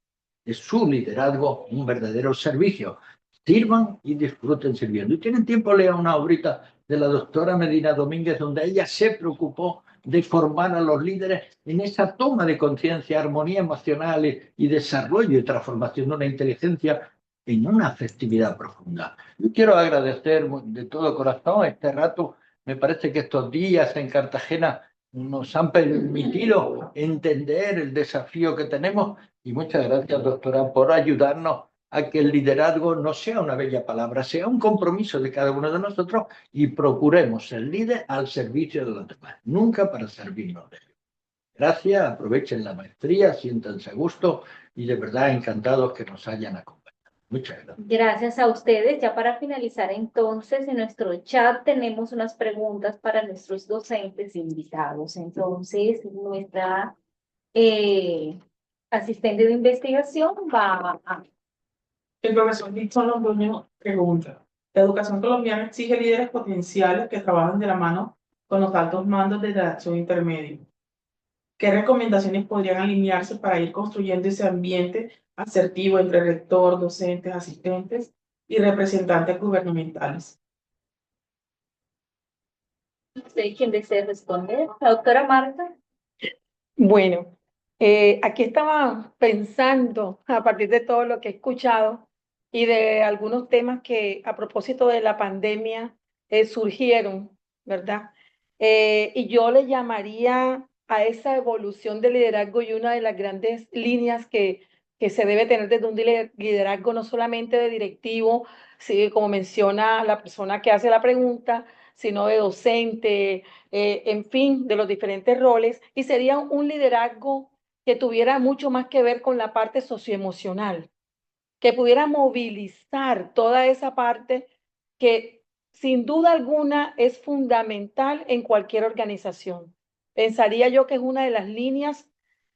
de su liderazgo un verdadero servicio. Sirvan y disfruten sirviendo. Y tienen tiempo, lea una obrita de la doctora Medina Domínguez, donde ella se preocupó de formar a los líderes en esa toma de conciencia, armonía emocional y desarrollo y transformación de una inteligencia en una afectividad profunda. Yo quiero agradecer de todo corazón este rato. Me parece que estos días en Cartagena nos han permitido entender el desafío que tenemos y muchas gracias, doctora, por ayudarnos a que el liderazgo no sea una bella palabra, sea un compromiso de cada uno de nosotros y procuremos ser líder al servicio de los demás, nunca para servirnos de ellos. Gracias, aprovechen la maestría, siéntanse a gusto y de verdad encantados que nos hayan acompañado. Muchas gracias. Gracias a ustedes. Ya para finalizar entonces, en nuestro chat tenemos unas preguntas para nuestros docentes invitados. Entonces, nuestra asistente de investigación va a... El profesor Nixon Antonio pregunta, La educación colombiana exige líderes potenciales que trabajen de la mano con los altos mandos de redacción intermedio. ¿Qué recomendaciones podrían alinearse para ir construyendo ese ambiente asertivo entre rector, docentes, asistentes y representantes gubernamentales? No sé quién desea responder. La doctora Marta. Bueno, aquí estaba pensando a partir de todo lo que he escuchado y de algunos temas que a propósito de la pandemia surgieron, ¿verdad? Y yo le llamaría a esa evolución del liderazgo y una de las grandes líneas que se debe tener desde un liderazgo no solamente de directivo, sí, como menciona la persona que hace la pregunta, sino de docente, en fin, de los diferentes roles, y sería un liderazgo que tuviera mucho más que ver con la parte socioemocional, que pudiera movilizar toda esa parte que sin duda alguna es fundamental en cualquier organización. Pensaría yo que es una de las líneas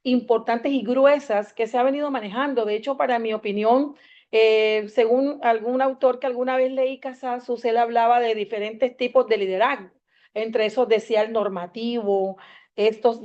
importantes y gruesas que se ha venido manejando. De hecho, para mi opinión, según algún autor que alguna vez leí, Casasus, él hablaba de diferentes tipos de liderazgo. Entre esos decía el normativo.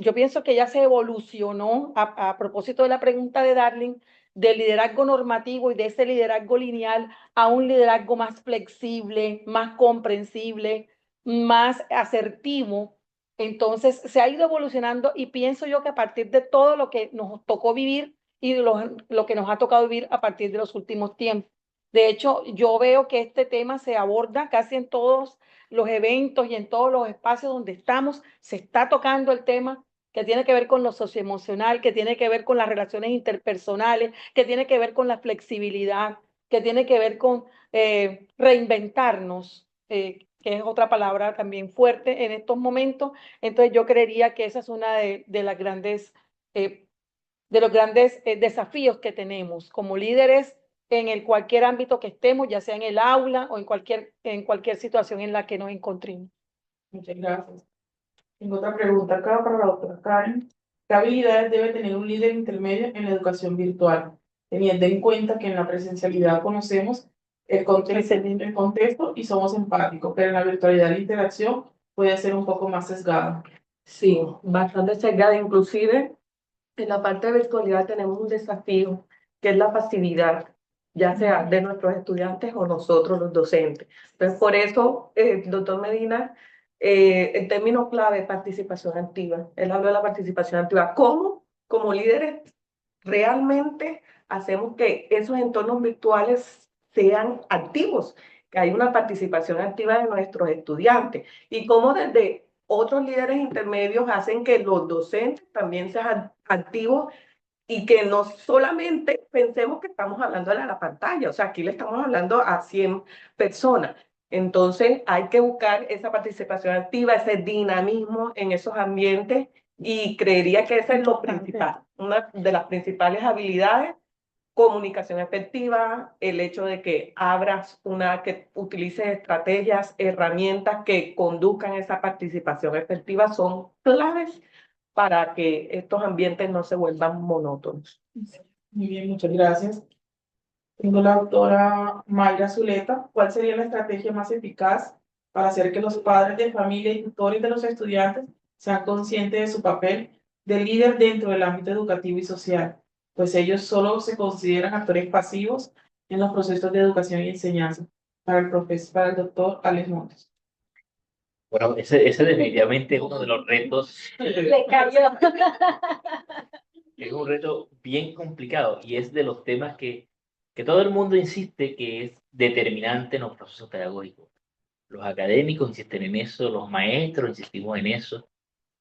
Yo pienso que ya se evolucionó a propósito de la pregunta de Darling, del liderazgo normativo y de ese liderazgo lineal a un liderazgo más flexible, más comprensible, más asertivo. Entonces se ha ido evolucionando y pienso yo que a partir de todo lo que nos tocó vivir y de lo que nos ha tocado vivir a partir de los últimos tiempos. De hecho, yo veo que este tema se aborda casi en todos los eventos y en todos los espacios donde estamos, se está tocando el tema que tiene que ver con lo socioemocional, que tiene que ver con las relaciones interpersonales, que tiene que ver con la flexibilidad, que tiene que ver con reinventarnos, que es otra palabra también fuerte en estos momentos. Entonces yo creería que esa es una de las grandes, de los grandes desafíos que tenemos como líderes en el cualquier ámbito que estemos, ya sea en el aula o en cualquier situación en la que nos encontremos. Muchas gracias. Tengo otra pregunta acá para la doctora Karen. ¿Qué habilidades debe tener un líder intermedio en la educación virtual? Teniendo en cuenta que en la presencialidad conocemos el contexto y somos empáticos, pero en la virtualidad la interacción puede ser un poco más sesgada. Sí, bastante sesgada. Inclusive en la parte de virtualidad tenemos un desafío que es la pasividad, ya sea de nuestros estudiantes o nosotros los docentes. Entonces, por eso, doctor Medina, el término clave es participación activa. Él habló de la participación activa. ¿Cómo, como líderes, realmente hacemos que esos entornos virtuales sean activos? Que hay una participación activa de nuestros estudiantes. Y cómo desde otros líderes intermedios hacen que los docentes también sean activos y que no solamente pensemos que estamos hablando de la pantalla, o sea, aquí le estamos hablando a 100 personas. Entonces hay que buscar esa participación activa, ese dinamismo en esos ambientes y creería que ese es lo principal, una de las principales habilidades. Comunicación efectiva, el hecho de que que utilices estrategias, herramientas que conduzcan esa participación efectiva son claves para que estos ambientes no se vuelvan monótonos. Muy bien, muchas gracias. Tengo la doctora Mayra Zuleta. ¿Cuál sería la estrategia más eficaz para hacer que los padres de familia y tutores de los estudiantes sean conscientes de su papel de líder dentro del ámbito educativo y social? Pues ellos solo se consideran actores pasivos en los procesos de educación y enseñanza. Para el doctor Alex Montes. Bueno, ese definitivamente es uno de los retos. Le cayó. Es un reto bien complicado y es de los temas que todo el mundo insiste que es determinante en los procesos pedagógicos. Los académicos insisten en eso, los maestros insistimos en eso,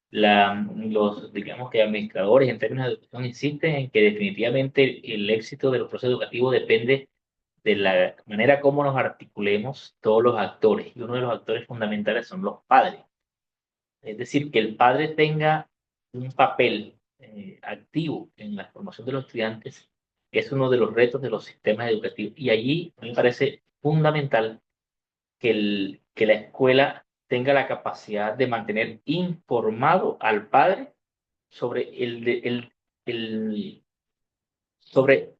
los, digamos que administradores en términos de educación insisten en que definitivamente el éxito de los procesos educativos depende de la manera como nos articulemos todos los actores, y uno de los actores fundamentales son los padres. Es decir, que el padre tenga un papel activo en la formación de los estudiantes es uno de los retos de los sistemas educativos. Y allí me parece fundamental que la escuela tenga la capacidad de mantener informado al padre sobre, sobre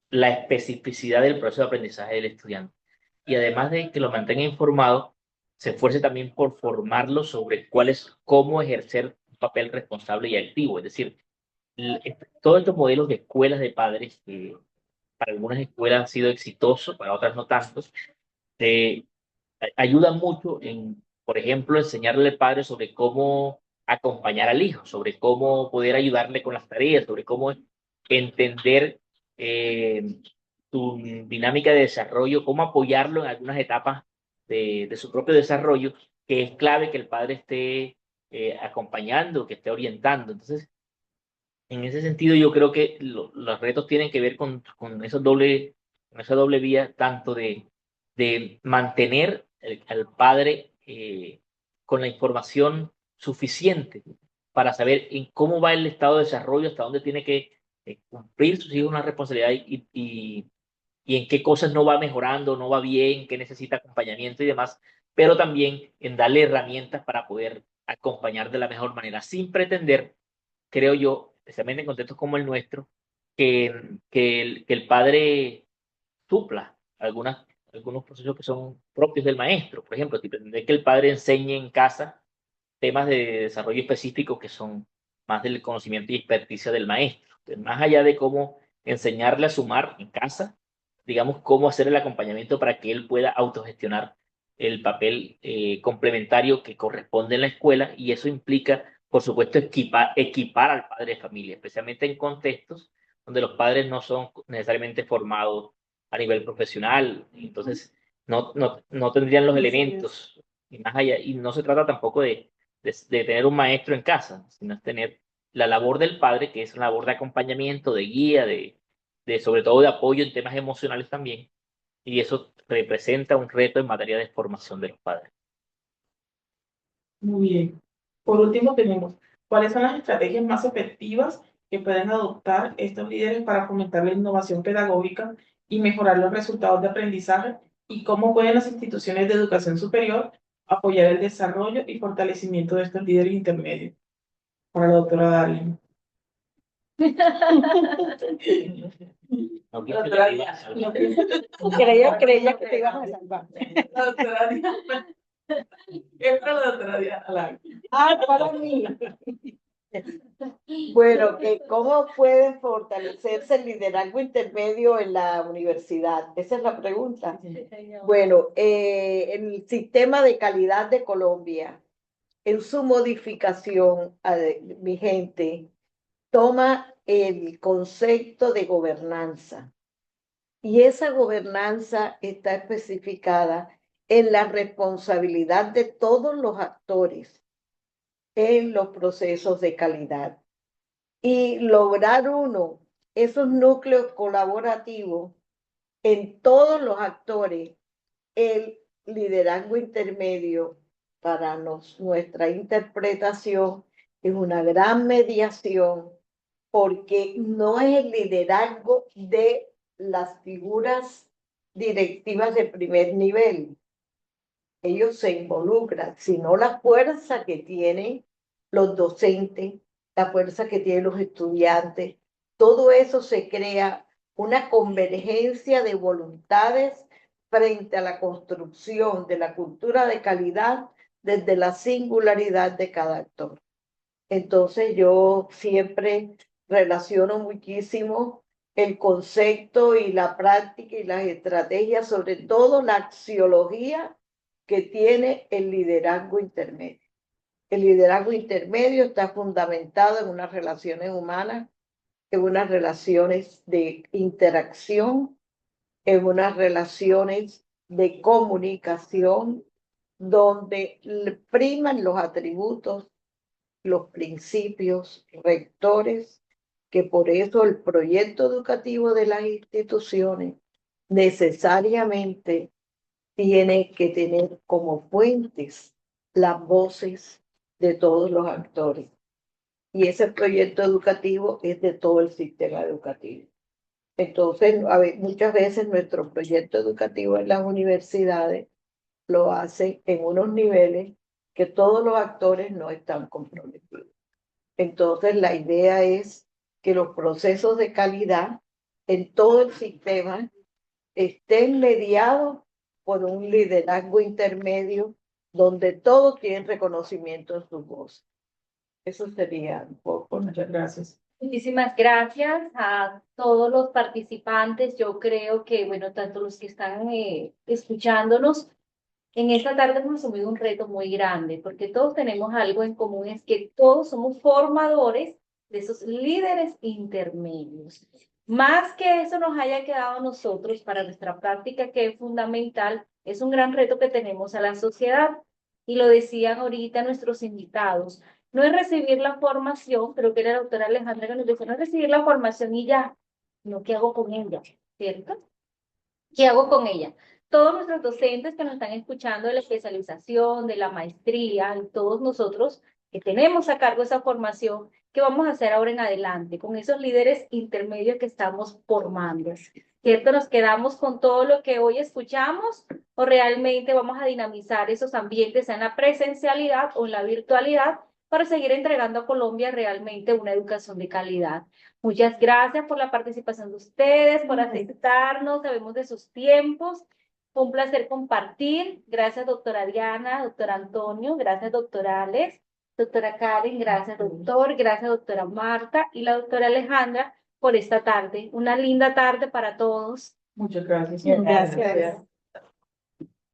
la especificidad del proceso de aprendizaje del estudiante. y además de que lo mantenga informado, se esfuerce también por formarlo sobre cómo ejercer un papel responsable y activo. Es decir, todos estos modelos de escuelas de padres, que para algunas escuelas han sido exitosos, para otras no tanto, ayudan mucho en, por ejemplo, enseñarle al padre sobre cómo acompañar al hijo, sobre cómo poder ayudarle con las tareas, sobre cómo entender su dinámica de desarrollo, cómo apoyarlo en algunas etapas de su propio desarrollo, que es clave que el padre esté acompañando, que esté orientando. Entonces, en ese sentido, yo creo que los retos tienen que ver con esa doble vía, tanto de mantener al padre con la información suficiente para saber en cómo va el estado de desarrollo, hasta dónde tiene que cumplir sus hijos una responsabilidad y en qué cosas no va mejorando, no va bien, qué necesita acompañamiento y demás, pero también en darle herramientas para poder acompañar de la mejor manera, sin pretender, creo yo, especialmente en contextos como el nuestro, que el padre supla algunos procesos que son propios del maestro. Por ejemplo, si pretender que el padre enseñe en casa temas de desarrollo específico que son más del conocimiento y experticia del maestro. Entonces, más allá de cómo enseñarle a sumar en casa, digamos, cómo hacer el acompañamiento para que él pueda autogestionar el papel complementario que corresponde en la escuela, y eso implica, por supuesto, equipar al padre de familia, especialmente en contextos donde los padres no son necesariamente formados a nivel profesional, entonces no tendrían los elementos, y más allá, y no se trata tampoco de tener un maestro en casa, sino es tener la labor del padre, que es una labor de acompañamiento, de guía, sobre todo de apoyo en temas emocionales también, y eso representa un reto en materia de formación de los padres. Muy bien. Por último, tenemos, ¿cuáles son las estrategias más efectivas que pueden adoptar estos líderes para fomentar la innovación pedagógica y mejorar los resultados de aprendizaje? ¿Y cómo pueden las instituciones de educación superior apoyar el desarrollo y fortalecimiento de estos líderes intermedios? Para la doctora Darling. Doctora Diana. Creía que te ibas a salvar. La doctora Diana. Es para la doctora Diana. Para mí. Bueno, ¿cómo puede fortalecerse el liderazgo intermedio en la universidad? Esa es la pregunta. Bueno, el sistema de calidad de Colombia, en su modificación vigente, toma el concepto de gobernanza. Y esa gobernanza está especificada en la responsabilidad de todos los actores en los procesos de calidad. Y lograr esos núcleos colaborativos en todos los actores, el liderazgo intermedio para nuestra interpretación es una gran mediación, porque no es el liderazgo de las figuras directivas de primer nivel. Ellos se involucran, sino la fuerza que tienen los docentes, la fuerza que tienen los estudiantes. Todo eso se crea una convergencia de voluntades frente a la construcción de la cultura de calidad desde la singularidad de cada actor. Entonces yo siempre relaciono muchísimo el concepto y la práctica y las estrategias, sobre todo la axiología que tiene el liderazgo intermedio. El liderazgo intermedio está fundamentado en unas relaciones humanas, en unas relaciones de interacción, en unas relaciones de comunicación, donde priman los atributos, los principios rectores, que por eso el proyecto educativo de las instituciones necesariamente tiene que tener como fuentes las voces de todos los actores. Y ese proyecto educativo es de todo el sistema educativo. Entonces, muchas veces nuestro proyecto educativo en las universidades lo hace en unos niveles que todos los actores no están comprometidos. Entonces, la idea es que los procesos de calidad en todo el sistema estén mediados por un liderazgo intermedio donde todos tienen reconocimiento en su voz. Eso sería un poco. Muchas gracias. Muchísimas gracias a todos los participantes. Yo creo que, bueno, tanto los que están escuchándonos, en esta tarde hemos asumido un reto muy grande, porque todos tenemos algo en común, es que todos somos formadores de esos líderes intermedios. Más que eso nos haya quedado a nosotros para nuestra práctica, que es fundamental, es un gran reto que tenemos a la sociedad. Y lo decían ahorita nuestros invitados, no es recibir la formación, creo que era la doctora Alejandra que nos dijo, no es recibir la formación y ya, no, ¿qué hago con ella? ¿Cierto? ¿Qué hago con ella? Todos nuestros docentes que nos están escuchando de la especialización, de la maestría, y todos nosotros que tenemos a cargo esa formación, ¿qué vamos a hacer ahora en adelante con esos líderes intermedios que estamos formando? ¿Cierto? ¿Nos quedamos con todo lo que hoy escuchamos o realmente vamos a dinamizar esos ambientes en la presencialidad o en la virtualidad para seguir entregando a Colombia realmente una educación de calidad? Muchas gracias por la participación de ustedes, por aceptarnos, sabemos de sus tiempos. Fue un placer compartir. Gracias, doctora Diana, doctor Antonio, gracias, doctora Alex, doctora Karen, gracias, doctor, gracias, doctora Marta y la doctora Alejandra por esta tarde. Una linda tarde para todos. Muchas gracias. Gracias.